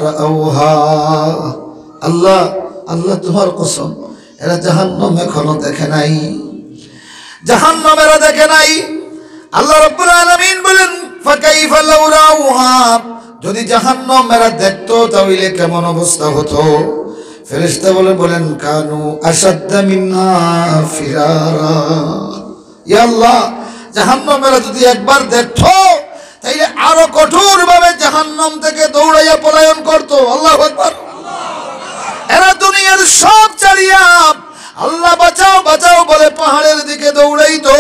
A: রাআউহা, আল্লাহ আল্লাহ তোমার কসম, এরা জাহান্নাম এখনো দেখে নাই, জাহান্নাম এরা দেখে নাই। আল্লাহ রাব্বুল আলামিন বলেন ফাকাইফা লাউ রাউহা, যদি জাহান্নাম এরা দেখতো তাহলে কেমন অবস্থা হতো? ফেরেশতা বলেন কানু আশাদ্দা মিন্না ফিরারা, ইয়া আল্লাহ জাহান্নাম এরা যদি একবার দেখতো তাহলে আরো কঠোর ভাবে জাহান্নাম থেকে দৌড়াইয়া পলায়ন করতো। আল্লাহু আকবার। এরা দুনিয়ার সব ছাড়িয়া আল্লাহ বাঁচাও বাঁচাও বলে পাহাড়ের দিকে দৌড়াইতো,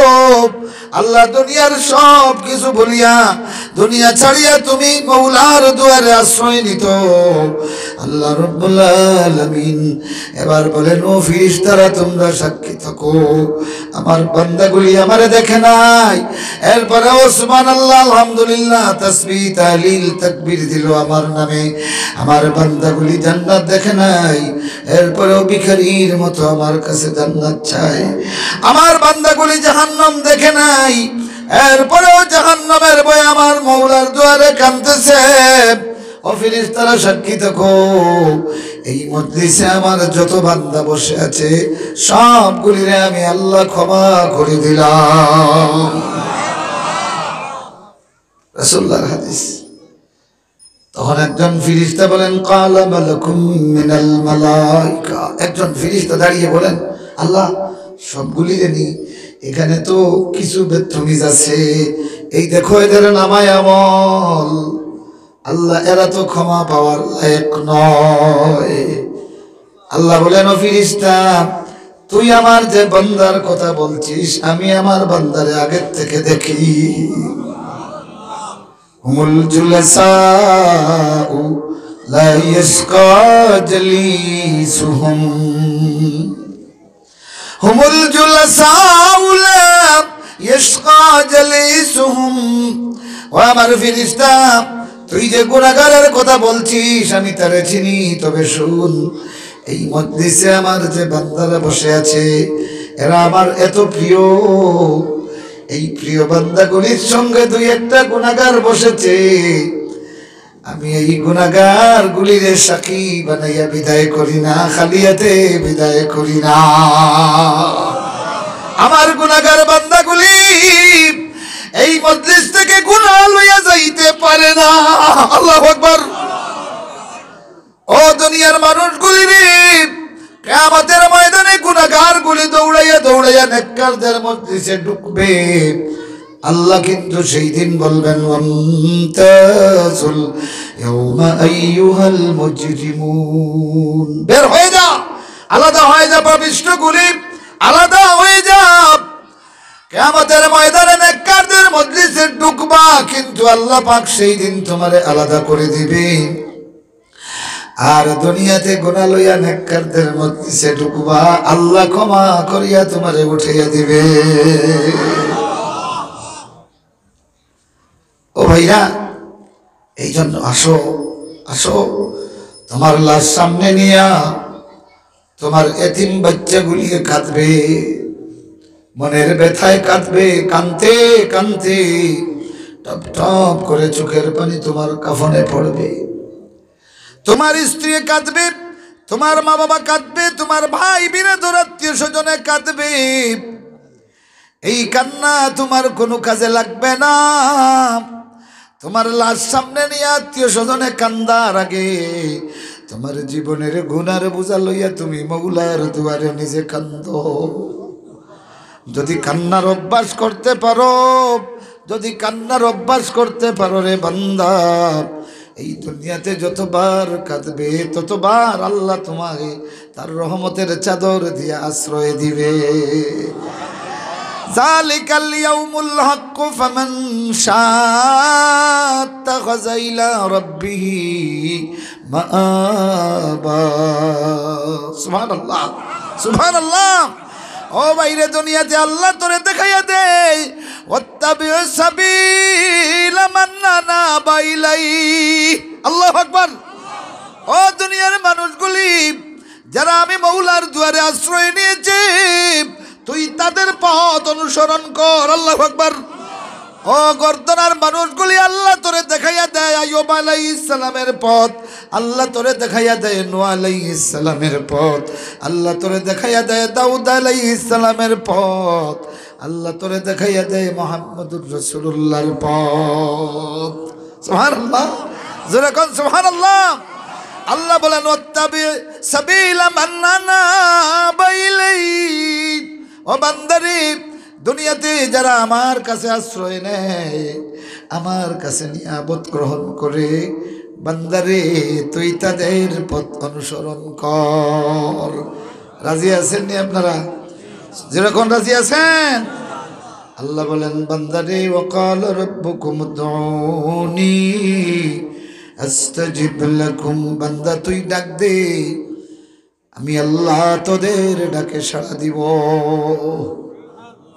A: আল্লাহ দুনিয়ার সব কিছু বলিয়া দুনিয়া ছাড়িয়া তুমি মৌলার দুয়ারে আশ্রয় নিত। আল্লাহ রাব্বুল আলামিন এবার বলেন ও ফেরেশতারা তোমরা সাক্ষী থাকো, আমার বান্দাগুলি আমারে দেখে নাই, এরপরে ও সুবহানাল্লাহ আলহামদুলিল্লাহ তাসবিহ তাহলিল তাকবীর দিল আমার নামে, আমার বান্দাগুলি জান্নাত দেখে নাই, এরপরেও ভিখারির মতো আমার কাছে জান্নাত চায়। আমার বান্দাগুলি জাহান্নাম দেখে নাই, এরপরেও জাহান্নামের ভয়ে আমার মওলার দুয়ারে কাঁদতেছে। ও ফেরেশতারা সাক্ষী থাকো, এই মজলিসে আমার যত বান্দা বসে আছে সবগুলিরে আমি আল্লাহ ক্ষমা করে দিলাম। রাসূলুল্লাহর হাদিস। তখন একজন ফেরেশতা বলেন ক্বালা মালাকুম মিনাল মালাইকা, একজন ফেরেশতা দাঁড়িয়ে বলেন আল্লাহ সবগুলিরে নি, এখানে তো কিছু বেতমিজ আছে, এই দেখো এদের নামায় আমল, আল্লাহ এরা তো ক্ষমা পাওয়ার লায়ক নয়। আল্লাহ বলেন ও ফেরেশতা তুই আমার যে বান্দার কথা বলছিস আমি আমার বান্দারে আগের থেকে দেখি। হুমুল জুলাসাউ লা ইয়াসকা জালিসুহুম, হুমুল জুলাসাউ লা ইয়াসকা জালিসুহুম। ও আমার ফেরেশতা, তুই যে গুনাহগারের কথা বলছিস আমি তারে চিনি, তবে শুন, এই মজলিসে আমার যে বান্দারা বসে আছে এরা আমার এত প্রিয়, এই প্রিয় বান্দাগুলির সঙ্গে দুই একটা গুনাহগার বসেছে, আমি এই গুনাহগার গুলির সাক্ষী বানাইয়া বিদায় করি না, খালিয়াতে বিদায় করি না। আমার গুনাহগার বান্দাগুলি এই মজলিস থেকে গুনাহ লইয়া যাইতে পারে না। আল্লাহু আকবার। ও দুনিয়ার মানুষগুলি রে, কিয়ামতের ময়দানে গুনাহগারগুলি দৌড়াইয়া দৌড়াইয়া নেককারদের মজলিসে ঢুকবে। আল্লাহ কিন্তু সেই দিন বলবেন ওয়ান্তাজুল ইয়াউমা আইয়ুহাল মুজরিমুন, বের হয়ে যা, আলাদা হয়ে যা, পাপিষ্ঠগুলি আলাদা হয়ে যা। কিয়ামতের ময়দানে নেককারদের মজলিসে ঢুকবা, কিন্তু আল্লাহ পাক সেই দিন তোমারে আলাদা করে দিবে। আর দুনিয়াতে গুনাহ লইয়া নেককারদের মজলিসে ঢুকবা, আল্লাহ ক্ষমা করিয়া তোমারে উঠাইয়া দিবে। ও ভাইরা, এই জন্য আসো আসো, তোমার লাশ সামনে নিয়া তোমার এতিম বাচ্চাগুলিয়ে কাঁদবে, মনের ব্যথায় কাঁদবে, কাঁদতে কাঁদতে টপ টপ করে চোখের পানি তোমার কাফনে পড়বে। তোমার স্ত্রী কাঁদবে, তোমার মা বাবা কাঁদবে, তোমার ভাই বিরাদর আত্মীয় স্বজনে কাঁদবে। এই কান্না তোমার কোনো কাজে লাগবে না। তোমার লাশ সামনে নিয়ে আত্মীয় স্বজনে কান্দার আগে তোমার জীবনের গুনার বোঝা লইয়া তুমি মওলার দুয়ারে নিজে কান্দো। যদি কান্নার অভ্যাস করতে পারো, যদি কান্নার অভ্যাস করতে পারো রে বান্দা, এই দুনিয়াতে যতবার কাঁদবে ততবার আল্লাহ তোমাকে তার রহমতের চাদর দিয়ে আশ্রয় দিবে। যালিকাল ইয়াউমুল হক ফামান শাআ আত্তাখাযা ইলা রাব্বিহি মাআবা। সুবহানাল্লাহ, সুবহানাল্লাহ। ও বাইরে দুনিয়াতে আল্লাহ তোরে দেখাইয়া দেয় ওয়াত্তাবিউ সাবিলা মান আনাবা ইলাইহি। আল্লাহু আকবার। ও দুনিয়ার মানুষগুলি যারা আমি মওলার দুয়ারে আশ্রয় নিয়েছে, তুই তাদের পথ অনুসরণ কর। আল্লাহু আকবার। ও গর্দনার মানুষগুলি আল্লাহ তোরে দেখাইয়া দেয় আইয়ুব আলাইহিস সালামের পথ, আল্লাহ তোরে দেখাইয়া দেয় নূহ আলাইহিস সালামের পথ, আল্লাহ তোরে দেখাইয়া দেয় দাউদ আলাইহিস সালামের পথ, আল্লাহ তোরে দেখাইয়া দেয় মুহাম্মদুর রাসূলুল্লাহর পথ। সুবহানাল্লাহ, জোরে কোন সুবহানাল্লাহ। আল্লাহ বলেন ওয়াত্তাবি সাবিলা মান আনাবা ইলাইহি। ও বান্দারে, দুনিয়াতে যারা আমার কাছে আশ্রয় নেয়, আমার কাছে নিয়ামত গ্রহণ করে, বান্দারে তুই তাদের পথ অনুসরণ কর। রাজি আছেন নি আপনারা? যেরকম রাজি আছেন? আল্লাহ বলেন বান্দারে ওয়াকাল রাব্বুকুম উদউনি আস্তাজিব লাকুম। বান্দা তুই ডাক দে, আমি আল্লাহ তোদের ডাকে সাড়া দিব।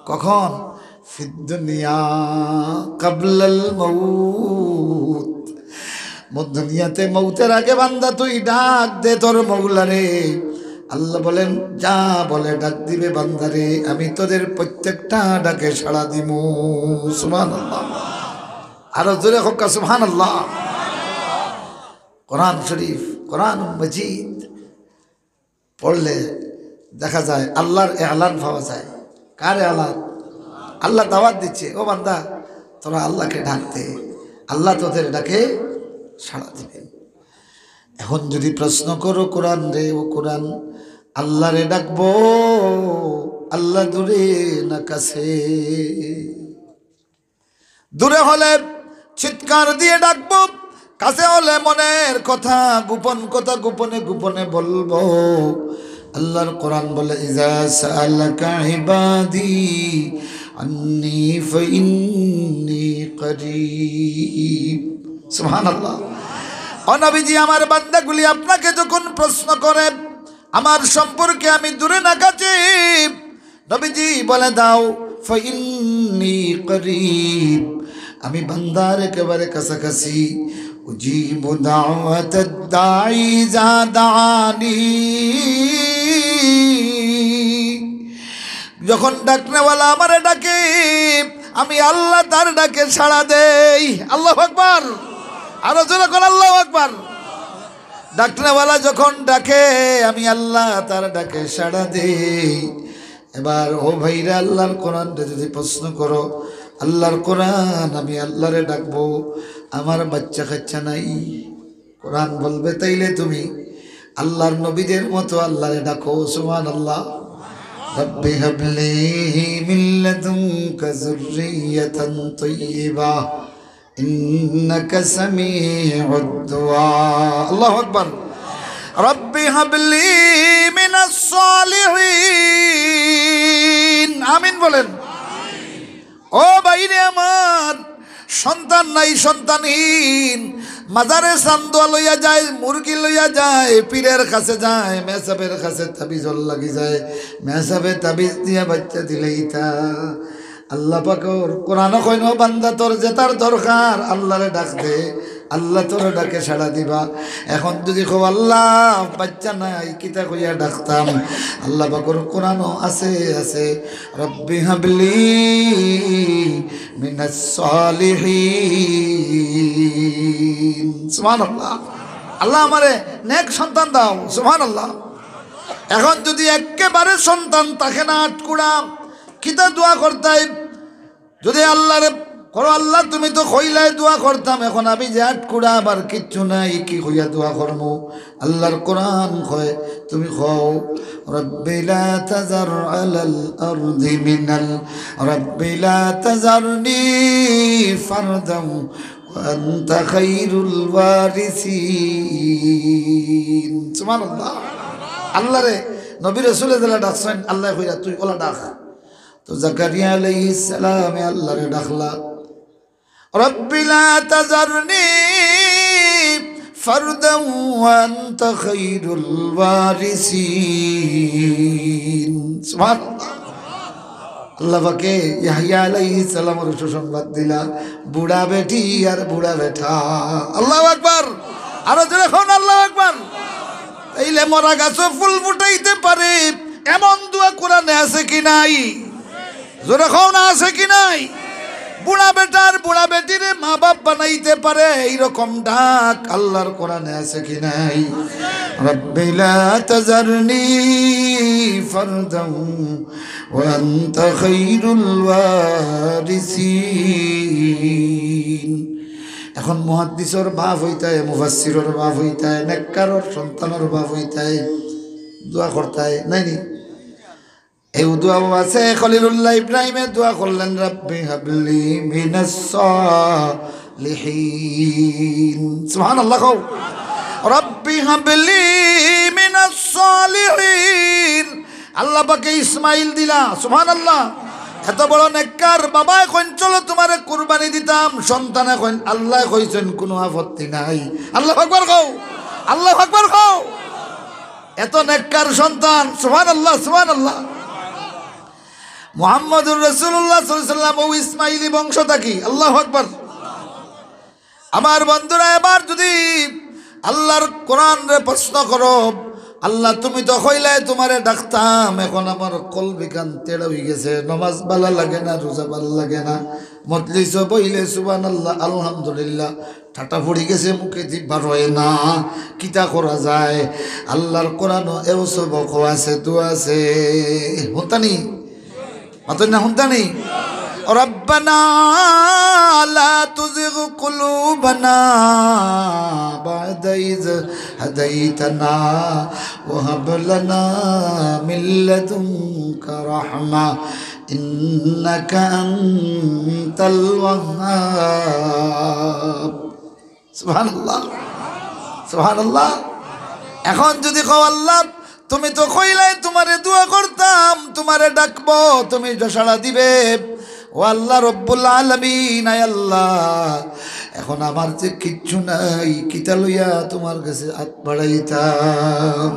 A: কখন? ফিদ দুনিয়া কাবলাল মউত। দুনিয়াতে মৌতের আগে বান্দা তুই ডাক দে তোর মওলারে। আল্লাহ বলেন যা বলে ডাক দিবে বান্দারে, আমি তোদের প্রত্যেকটা ডাকে সাড়া দিব। সুবহানাল্লাহ। আরো জোরে হোক সুবহানাল্লাহ। কোরআন শরীফ, কোরআন মজিদ পড়লে দেখা যায় আল্লাহর এলান পাওয়া যায়। কার এলান? আল্লাহ দাওয়াত দিচ্ছে, ও বান্দা তোরা আল্লাহকে ডাকতে, আল্লাহ তোদের ডাকে সাড়া দিবে। এখন যদি প্রশ্ন করো কোরআন রে, ও কোরআন আল্লাহ রে ডাকবো, আল্লাহ দূরে না কাছে? দূরে হলে চিৎকার দিয়ে ডাকবো, কাছে হলে মনের কথা গোপন কথা গোপনে গোপনে বলবো। আল্লাহর কোরআন বলে ইজা সাআলাকা ইবাদি আন্নী ফাইন্নী করিব। সুবহানাল্লাহ। ও নবীজি, আমার বান্দাগুলি আপনাকে যখন প্রশ্ন করে আমার সম্পর্কে, আমি দূরে না কাছে, নবীজি বলে দাও ফাইন্নী করিব, আমি বান্দার একেবারে কাছাকাছি। উজিবু দাওয়াতাদ দাঈ ইযা দাআনি, যখন ডাকনেওয়ালা আমারে ডাকে আমি আল্লাহ তার ডাকে সাড়া দেই। আল্লাহু আকবার। আরো জোরে বল আল্লাহু আকবার। ডাকনেওয়ালা যখন ডাকে আমি আল্লাহ তার ডাকে সাড়া দেই। এবার ও ভাইরা, আল্লাহর কোরআনটা যদি প্রশ্ন করো, আল্লাহর কোরআন আমি আল্লাহরে ডাকবো, আমার বাচ্চা কাচ্চা নাই, কোরআন বলবে তাইলে তুমি আল্লাহর নবীদের মতো আল্লাহরে ডাকো। সুবহানাল্লাহ। রব্বি হাবলি মিন লাদুনকা যুররিয়াতান তাইয়্যিবা ইন্নাকা সামিউদ দুআ। আল্লাহু আকবার। রব্বি হাবলি মিনাস সালিহিন। আমিন বলেন। ও বাইরে আমার, সন্তান নাই, সন্তানহীন, মাজারে চান্দুয়া লইয়া যায়, মুরগি লইয়া যায়, পীরের কাছে যায়, মেসাবের কাছে তাবিজ লাগি যায়, মেসাবে তাবিজ দিয়া বাচ্চা দিলেই তা। আল্লাহ পাকর কোরআন কইনো বান্দা তোর যেটার দরকার আল্লাহরে ডাক দে, আল্লাহ তোর ডাকে সাড়া দিবা। এখন যদি কো আল্লাহ বাচ্চা নাই, কিতা কইয়া ডাকতাম? আল্লাহ পাকর কোরআনও আছে আছে রব্বি হাবলি মিনাস সালিহিন। সুবহানাল্লাহ। আল্লাহ আমারে নেক সন্তান দাও। সুবহানাল্লাহ। এখন যদি একেবারে সন্তান তাকে না আটকুড়া, কিতা দোয়া করতাই? যদি আল্লাহরে করো, আল্লাহ তুমি তো কইলাই দোয়া করতাম, এখন আমি যে আটকুড়া আবার কিচ্ছু নাই, কি কইয়া দোয়া করবো? আল্লাহর কোরআন কয় তুমি কও রব্বি লা তাযার আলাল আরদি মিনাল, রব্বি লা তাযারনি ফারদাম ওয়া আনতা খায়রুল ওয়ারিসিন। সুবহানাল্লাহ। আল্লাহরে নবী রাসূলের দ্বারা ডাকছেন, আল্লাহ কইরা তুই ওলা ডাক। তো জাকারিয়া আলাইহিস সালাম আল্লাহরে ডাকলা, রব্বি লা তাযারনি ফারদান ওয়া আনতা খায়রুল ওয়ারিসিন। সুবহানাল্লাহ। আল্লাহ পাকে ইয়াহইয়া আলাইহিস সালামের সুসংবাদ দিলা, বুড়া বেটি আর বুড়া বেটা। আল্লাহু আকবার। আরো জোরে কোন আল্লাহু আকবার। এইলে মরা গাছও ফুল ফুটাইতে পারে, এমন দোয়া কোরআনে আছে কি নাই? জোরে কোন আছে কি নাই? বুড়া বেটার বুড়া বেটিরে মা বাপ বানাইতে পারে, এইরকম ডাক আল্লাহর কোরআনে আছে কি নাই? রব্বি লা তাযারনি ফারদান ওয়া আনতা খায়রুল ওয়ারিসিন। এখন মুহাদ্দিসের বাপ হইতায়, মুফাসসিরের বাপ হইতায়, নেককারের সন্তানের বাপ হইতায়, দোয়া করতায় নাইনি? এই দোয়াও আছে। খলিলুল্লাহ ইব্রাহিমের দোয়া করলেন, রব্বি হাবলি মিনাস সালিহিন। সুবহানাল্লাহ। কও রব্বি হাবলি মিনাস সালিহিন। আল্লাহ পাকে ইসমাইল দিলা। সুবহানাল্লাহ। এত বড় নেককার বাবা এখন চলো তোমারে কুরবানি দিতাম, সন্তান এখন আল্লাহ কইছেন কোনো আপত্তি নাই। আল্লাহু আকবার কও। আল্লাহু আকবার কও। এত নেককার সন্তান। সুবহানাল্লাহ। সুবহানাল্লাহ। মুহাম্মদুর রাসূলুল্লাহ সাল্লাল্লাহু আলাইহি ওয়াসাল্লাম ও ইসমাইলি বংশ থাকি। আল্লাহু আকবার। আমার বন্ধুরা, এবার যদি আল্লাহর কোরআন রে প্রশ্ন করো, আল্লাহ তুমি তো কইলাই তোমারে ডাকতাম, এখন আমার কলবি কান তেড়া হয়ে গেছে, নামাজ ভালো লাগে না, রোজা ভালো লাগে না, মজলিসে বইলে সুবহানাল্লাহ আলহামদুলিল্লাহ ঠাটা পড়ে গেছে, মুখে জিহ্বা রয় না, কিতা করা যায়? আল্লাহর কোরআনও এও সবক আছে, দোয়া আছে। হুনতানি মাতন না? হুনতানি? রব্বানা লা তুযিগ কুলুবানা বা'দা ইয হাদাইতানা ওয়া হাব লানা মিন লাদুনকা রাহমা ইন্নাকা আনতাল ওয়াহ্হাব। সুবহানাল্লাহ। সুবহানাল্লাহ। এখন যদি কও আল্লাহ তুমি তো কইলাই তোমারে দোয়া করতাম, তোমারে ডাকবো, তুমি সাড়া দিবে। ও আল্লাহ রব্বুল আলামিন, আয় আল্লাহ, এখন আমার যে কিচ্ছু নাই, কিতা লইয়া তোমার কাছে হাত বাড়াইতাম।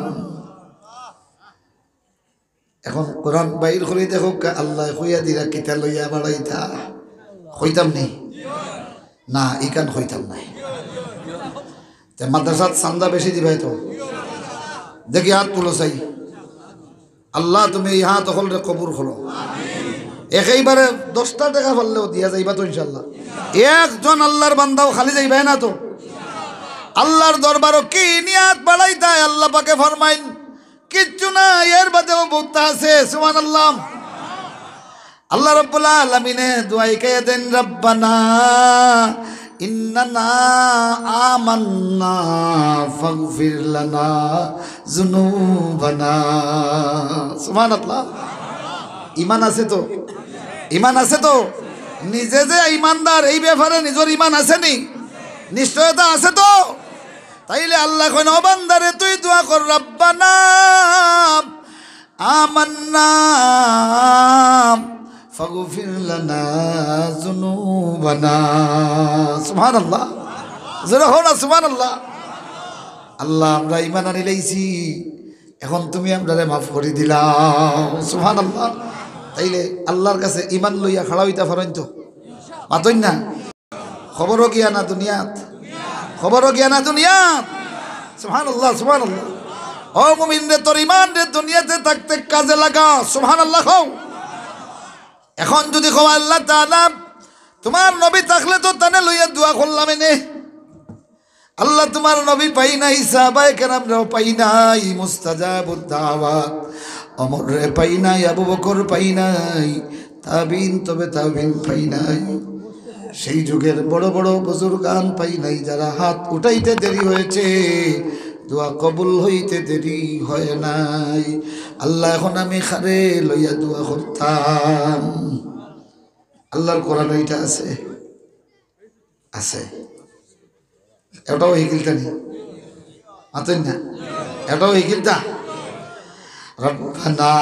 A: এখন কোরআন বাইর করে দেখো, আল্লাহ কইয়া দিলা কিতা লইয়া বাড়াইতা, কইতাম নি না, ইকান কইতাম নাই। মাদ্রাসাত চান্দা বেশি দিবাই তো, দেখি হাত তুলো চাই। আল্লাহ তুমি এই হাত হল রে কবুর হলো, একেবারে 10টা টাকা পারলেও দিয়া যাইবা তো ইনশাল্লাহ। একজন আল্লাহর বান্দাও খালি যাইবাই না তো। আল্লাহর দরবারও কি নিয়াত বাড়াই তাই আল্লাহ পাকে ফরমাইন কিচ্ছু না, এর বাদেও বহুত আছে। সুবহানাল্লাহ। আল্লাহ রাব্বুল আলামিনে দুআই কে দেন, রব্বানা ইন্নানা আমান্না ফাগফির লানা যুনুবানা। সুবহানাল্লাহ। ঈমান আছে তো, ঈমান আছে তো, নিজে যে ঈমানদার এই ব্যাপারে নিজের ঈমান আছে নি, নিশ্চয়তা আছে তো। তাইলে আল্লাহ কোন বান্দারে তুই দোয়া কর, রব্বানা আমান্না ফাগফির লানা যুনুবানা। সুবহানাল্লাহ। জোরে হো না সুবহানাল্লাহ। আল্লাহ আমরা ঈমান আনি লাইছি, এখন তুমি আমরারে মাফ করে দিলাও। সুবহানাল্লাহ। তাইলে আল্লাহর কাছে ঈমান লইয়া খাড়া হইতা পারেন তো, পাতইন না। খবরও গিয়া না দুনিয়াত, খবরও গিয়া না দুনিয়াত। সুবহানাল্লাহ, সুবহানাল্লাহ। ও মুমিন রে, তোর ঈমান রে দুনিয়াতে থাকতে কাজে লাগা। সুবহানাল্লাহ। হও এখন যদি কও আল্লাহ তাআলা তোমার নবী থাকলে তো তানে লইয়া দোয়া করলাম এনে। আল্লাহ তোমার নবী পাই নাই, সাহাবায়ে কেরামরাও পাই নাই, মুস্তাজাবুদ দাওয়াত ওমর রে পাই নাই, আবু বকর পাই নাই, তাবিন তবে তাবিন পাই নাই, সেই যুগের বড় বড় বুজুর্গান পাই নাই, যারা হাত উঠাইতে দেরি হয়েছে দোয়া কবুল হইতে দেরি হয় নাই। আল্লাহ এখন আমি খারে লইয়া দোয়া করতাম। আল্লাহর কোরআন এইটা আছে, আছে। এটাও হিকিলতা নি, আতেন না, এটাও হিকিলতা। রব্বানা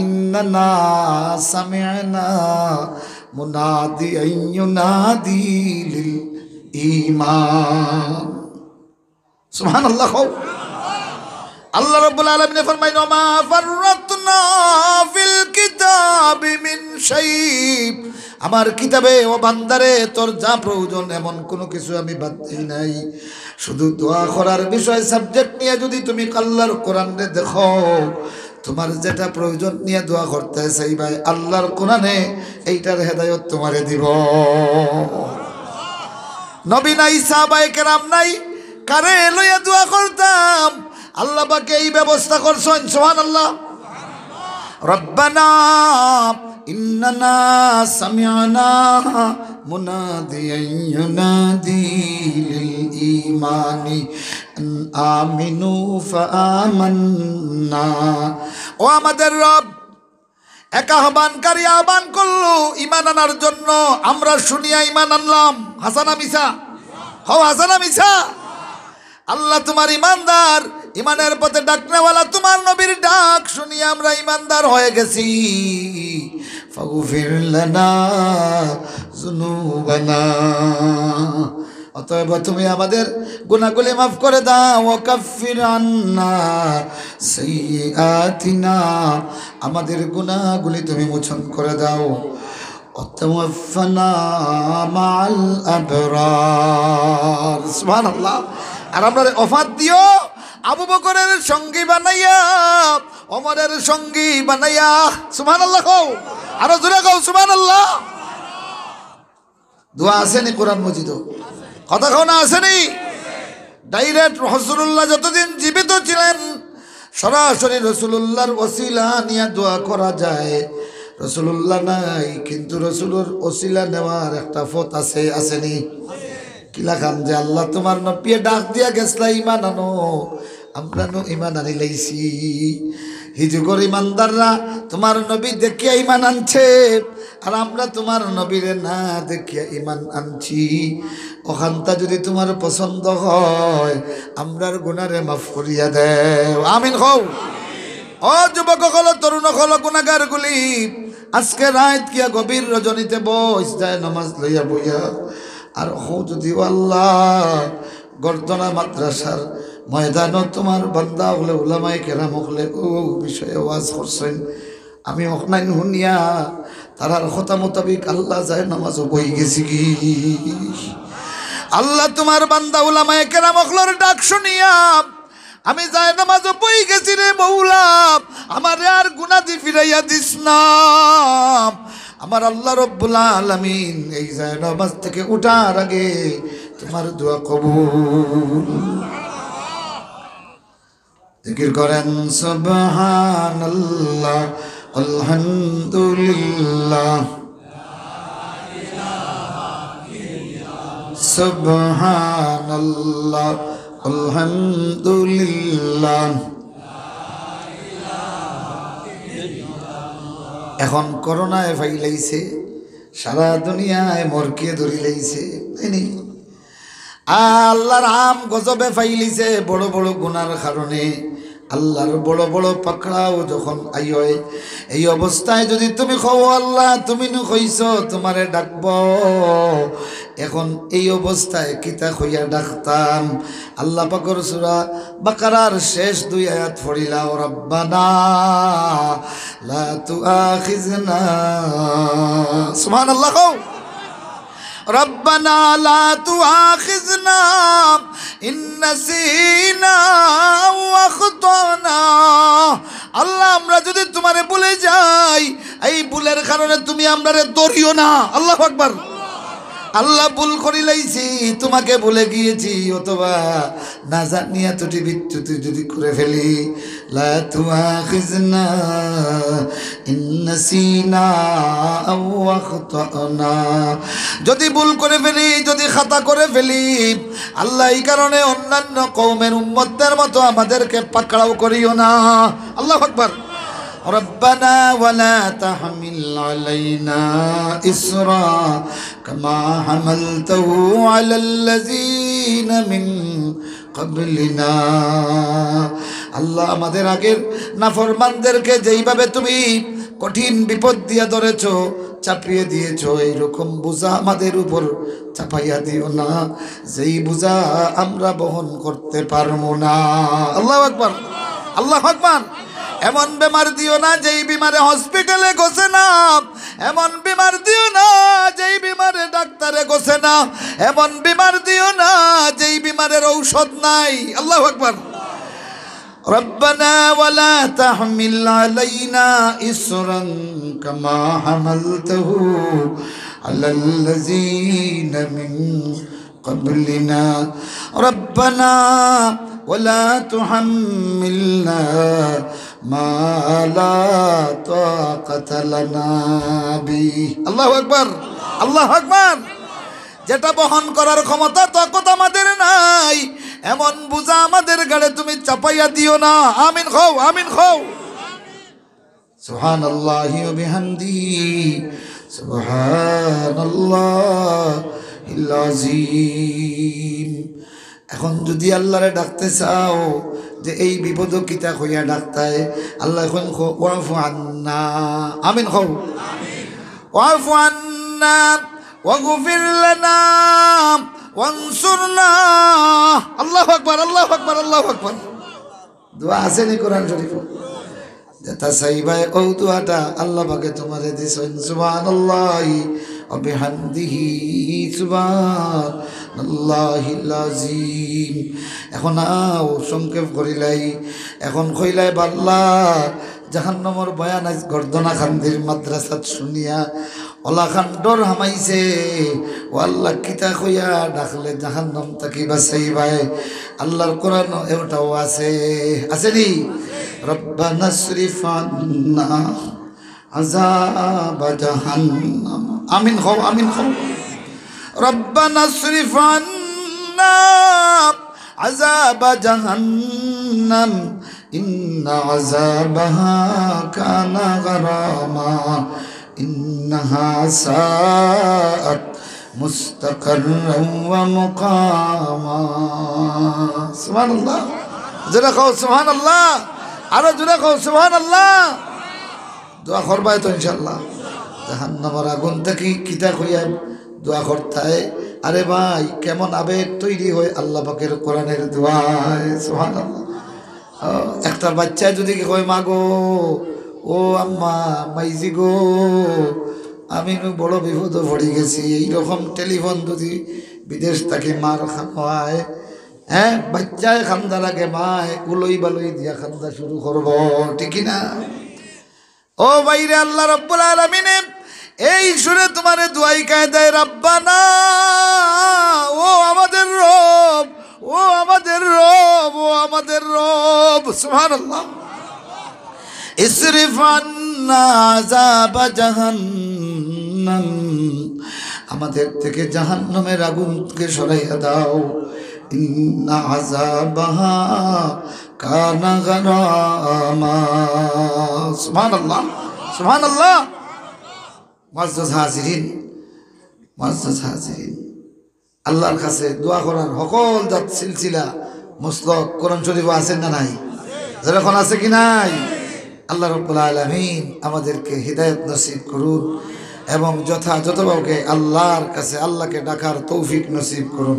A: ইন্নানা সামি'না মুনাদিয়ান ইউনাদি লিল ঈমান। সুবহানাল্লাহ। আল্লাহ রাব্বুল আলামিন ফরমাইন, মা ফাররাতনা ফিল কিতাবি মিন শাই। আমার কিতাবে ও বান্দারে তোর যা প্রয়োজন এমন কোনো কিছু আমি বাদ দেই নাই। শুধু দোয়া করার বিষয় সাবজেক্ট নিয়ে যদি তুমি আল্লাহর কোরআনে দেখো, তোমার যেটা প্রয়োজন নিয়ে দোয়া করতে চাইবাই আল্লাহর কোরআনে এইটার হেদায়েত তোমারে দিব। নবী নাই, সাহাবায়ে কেরাম নাই, কারে লইয়া দোয়া করতাম, আল্লাহ পাকে এই ব্যবস্থা করছেন। সুবহানাল্লাহ। রব্বানা ইন্নানা সামি'না মুনাদিয়ান ইউনাদি লিল ঈমানি আমিনু ফাআমান্না। ও আমাদের রব, এক আহ্বানকারী আহ্বান করলো ঈমান আনার জন্য, আমরা শুনিয়া ঈমান আনলাম। হাসানা মিছা? হও হাসানা মিছা? আল্লাহ তোমার ঈমানদার, ঈমানের পথে ডাকনেওয়ালা তোমার নবীর ডাক শুনি আমরা ঈমানদার হয়ে গেছি। ফাগফির লানা যুনুবানা। অতএব তুমি আমাদের গুনাহগুলি মাফ করে দাও। ওয়া কাফির আন্না সাইয়্যাতিনা, আমাদের গুনাহগুলি তুমি মোচন করে দাও। ওয়াতাওয়াফানা মাআল আবরার। সুবহানাল্লাহ। আর আমরা ওফাত দিও আবু বকরের সঙ্গী বানাইয়া, ওমরের সঙ্গী বানাইয়া। সুবহানাল্লাহ। কও আরো জোরে কও সুবহানাল্লাহ। দোয়া আসেনি কোরআন মজিদ? কথা কও না আসেনি? ডাইরেক্ট রাসূলুল্লাহ যতদিন জীবিত ছিলেন সরাসরি রাসূলুল্লাহর ওসিলা নিয়ে দোয়া করা যায়। রাসূলুল্লাহ নাই, কিন্তু রাসূলের ওসিলা নেওয়ার একটা পথ আছে, আসেনি? কিলা খান যে আল্লাহ তোমার নবী ডাক দিয়া গেছলা ঈমান আনো, আমরা নো ঈমান আনি লাইছি। হিজুগর ইমানদাররা তোমার নবী দেখিয়া ইমান আনছে, আর আমরা তোমার নবীরে না দেখিয়া ইমান আনছি। ওখানটা যদি তোমার পছন্দ হয় আমরার গুনারে মাফ করিয়া দেও, আমিন হও। ও যুবক হলো, তরুণ হলো, গুনাহগার গুলি, আজকে রাত কিয়া গভীর রজনীতে বস যায় নামাজ লইয়া বইয়া, আর হো যদি আল্লাহ গর্দনা মাদ্রাসার ময়দানও তোমার বান্দা হলে উলামায়ে কেরাম হলে ও বিষয়ে ওয়াজ করছেন, আমি অকনাইন শুনিয়া তারার কথা মোতাবিক আল্লাহ যায় নামাজও বই গেছি কি আল্লাহ তোমার বান্দা উলামায়ে কেরাম হলর ডাক শুনিয়া আমি যায় নামাজও বই গেছি রে মৌলা, আমার আর গুনাহ ফিরাইয়া দিস না। আমার আল্লাহ রব্বুল আলামিন এই যায় নামাজ থেকে উঠার আগে তোমার দোয়া কবুল। জিকির করেন সুবহানাল্লাহ আলহামদুলিল্লাহ সুবহানাল্লাহ আলহামদুলিল্লাহ। এখন করোনায় ফাইলাইছে, সারা দুনিয়ায় মরকে ধরি লাইছে, আল্লাহর আম গজবে ফাইলিছে বড় বড় গুনার কারণে। আল্লাহর বড় বড় পাকড়াও যখন আইয়, এই অবস্থায় যদি তুমি কও আল্লাহ তুমি নু কইছ তোমারে ডাকব, এখন এই অবস্থায় কিতা কইয়া ডাকতাম? আল্লাহ পাকের সূরা বাকারার শেষ 2 আয়াত পড়িলাও, রব্বানা লা তুআখিযনা, সুবহানাল্লাহ কও, রব্বানা লা তুআখিযনা ইন নাসিনা ওয়া আখতানা। আল্লাহ আমরা যদি তোমারে ভুলে যাই, এই ভুলের কারণে তুমি আমরারে ধরিও না। আল্লাহু আকবার। আল্লাহ ভুল করি লাইছি, তোমাকে ভুলে গিয়েছি, অথবা না জানিয়া তুটি বিচ্যুতি যদি করে ফেলি, লা তুআখিযনা ইন নাসিনা আও আখতানা, যদি ভুল করে ফেলি, যদি খাতা করে ফেলি, আল্লাহ এই কারণে অন্যান্য কওমের উম্মতদের মতো আমাদেরকে পাকড়াও করিও না। আল্লাহু আকবার। ربنا ولا تحمل علينا إصرا كما حملته على الذين من قبلنا। আল্লাহ আমাদের আগের নাফরমানদেরকে যেইভাবে তুমি কঠিন বিপদ দিয়া ধরেছো, চাপিয়ে দিয়েছো, এইরকম বোঝা আমাদের উপর চাপাইয়া দিও না, যেই বোঝা আমরা বহন করতে পারবো না। আল্লাহু আকবার, আল্লাহু আকবার। এমন বেমার দিও না যেই বিমারে হসপিটালে গোছে না, এমন বিমার দিও না যেই বিমারে ডাক্তারে গোছে না, এমন বিমার দিও না যেই বিমারের ঔষধ নাই। আল্লাহু আকবার। রব্বানা ওয়ালা তাহমিল আলাইনা ইসরান কামা হামালতাহু আলাল্লাযীনা মিন قبلنا ربنا ولا تحملنا ما لا طاقة لنا به। আল্লাহু আকবার, আল্লাহু আকবার। যেটা বহন করার ক্ষমতা তাকত আমাদের নাই, এমন বোঝা আমাদের গাড়ে তুমি চাপাইয়া দিও না। আমিন খাও, আমিন খাও। সুবহানাল্লাহি ওয়া বিহামদিহি সুবহানাল্লাহিল আযীম। এখন যদি আল্লাহরে ডাকতে চাও যে এই বিপদ কিতা হইয়া ডাকতায়, আল্লাহ এখন ওয়াফু আন্না, আমিন খাও, ওয়াফু আন্না ওয়াগফির লানা ওয়ানসুরনা। আল্লাহু আকবার, আল্লাহু আকবার, আল্লাহু আকবার। দোয়া আছে নি কোরআন শরীফ? যেটা চাইবাই ও দোয়াটা আল্লাহ পাকে তোমারে দিছেন। সুবহানাল্লাহি ওয়া বিহামদিহি সুবহানাল্লাহিল আযীম। এখন আও সংক্ষেপ করিলাই, এখন কইলাই বাল্লা জাহান্নামের বয়ান আজ গর্দনা খান্দির মাদ্রাসাত শুনিয়া ওলাখান ডর হামাইছে। ও আল্লাহ কিতা কইয়া ডাকলে জাহান্নাম তাকি বাঁচাইবাই। আল্লাহর কোরআন এটাও আছে, আসেনি? রব্বানা সরিফ আন্না আযাব জাহান্নাম। আমিন খাও, আমিন খাও। রব্বানা সরিফ আন্না আযাব জাহান্নাম ইন্না আযাবাহা কানা গারামা ইন্নাহা সাআত মুস্তাকাররান ওয়া মুকামা। সুবহানাল্লাহ, যারা কও সুবহানাল্লাহ, আরো জোরে কও সুবহানাল্লাহ। দোয়া করবাই তো ইনশাআল্লাহ। জাহান্নামের আগুন থেকে কিতা কইয়া দোয়া করতায়। আরে ভাই কেমন আবেগ তৈরি হয় আল্লাহ পাকের কোরআনের দোয়ায়। সুবহানাল্লাহ। একটা বাচ্চা যদি কয় মা গো, ও আম্মা, মাইজি গো, আমি বড় বিপদে পড়ে গেছি, এইরকম টেলিফোন যদি বিদেশ থেকে মার খাওয়ায়, হ্যাঁ, বাচ্চায় খান্দা লাগে, মায় উলই বালই দিয়া খান্দা শুরু করবো, ঠিক না? ও বাইরে আল্লাহ রাব্বুল আলামিন এই সুরে তোমার দুয়াই কায়দায় রাব্বানা, ও আমাদের রব, ও আমাদের রব, ও আমাদের রব। সুবহানাল্লাহ। ইসরিফ আন্না আযাব জাহান্নাম, আমাদের থেকে জাহান্নামের আগুনকে সরাইয়া দাও। ইন্না আযাবাহা কানা গারামা। সুবহানাল্লাহ, সুবহানাল্লাহ। মুআজ্জাজ হাজিরিন, মুআজ্জাজ হাজিরিন, আল্লাহর কাছে দোয়া করার সকল জাত সিলসিলা মুসলক কোরআন শরীফ আছেন না নাই? যেরকম আছে কি নাই? আল্লাহ রাব্বুল আলামিন আমাদেরকে হিদায়াত নসিব করুন এবং যথাযথভাবে আল্লাহর কাছে আল্লাহকে ডাকার তৌফিক নসিব করুন।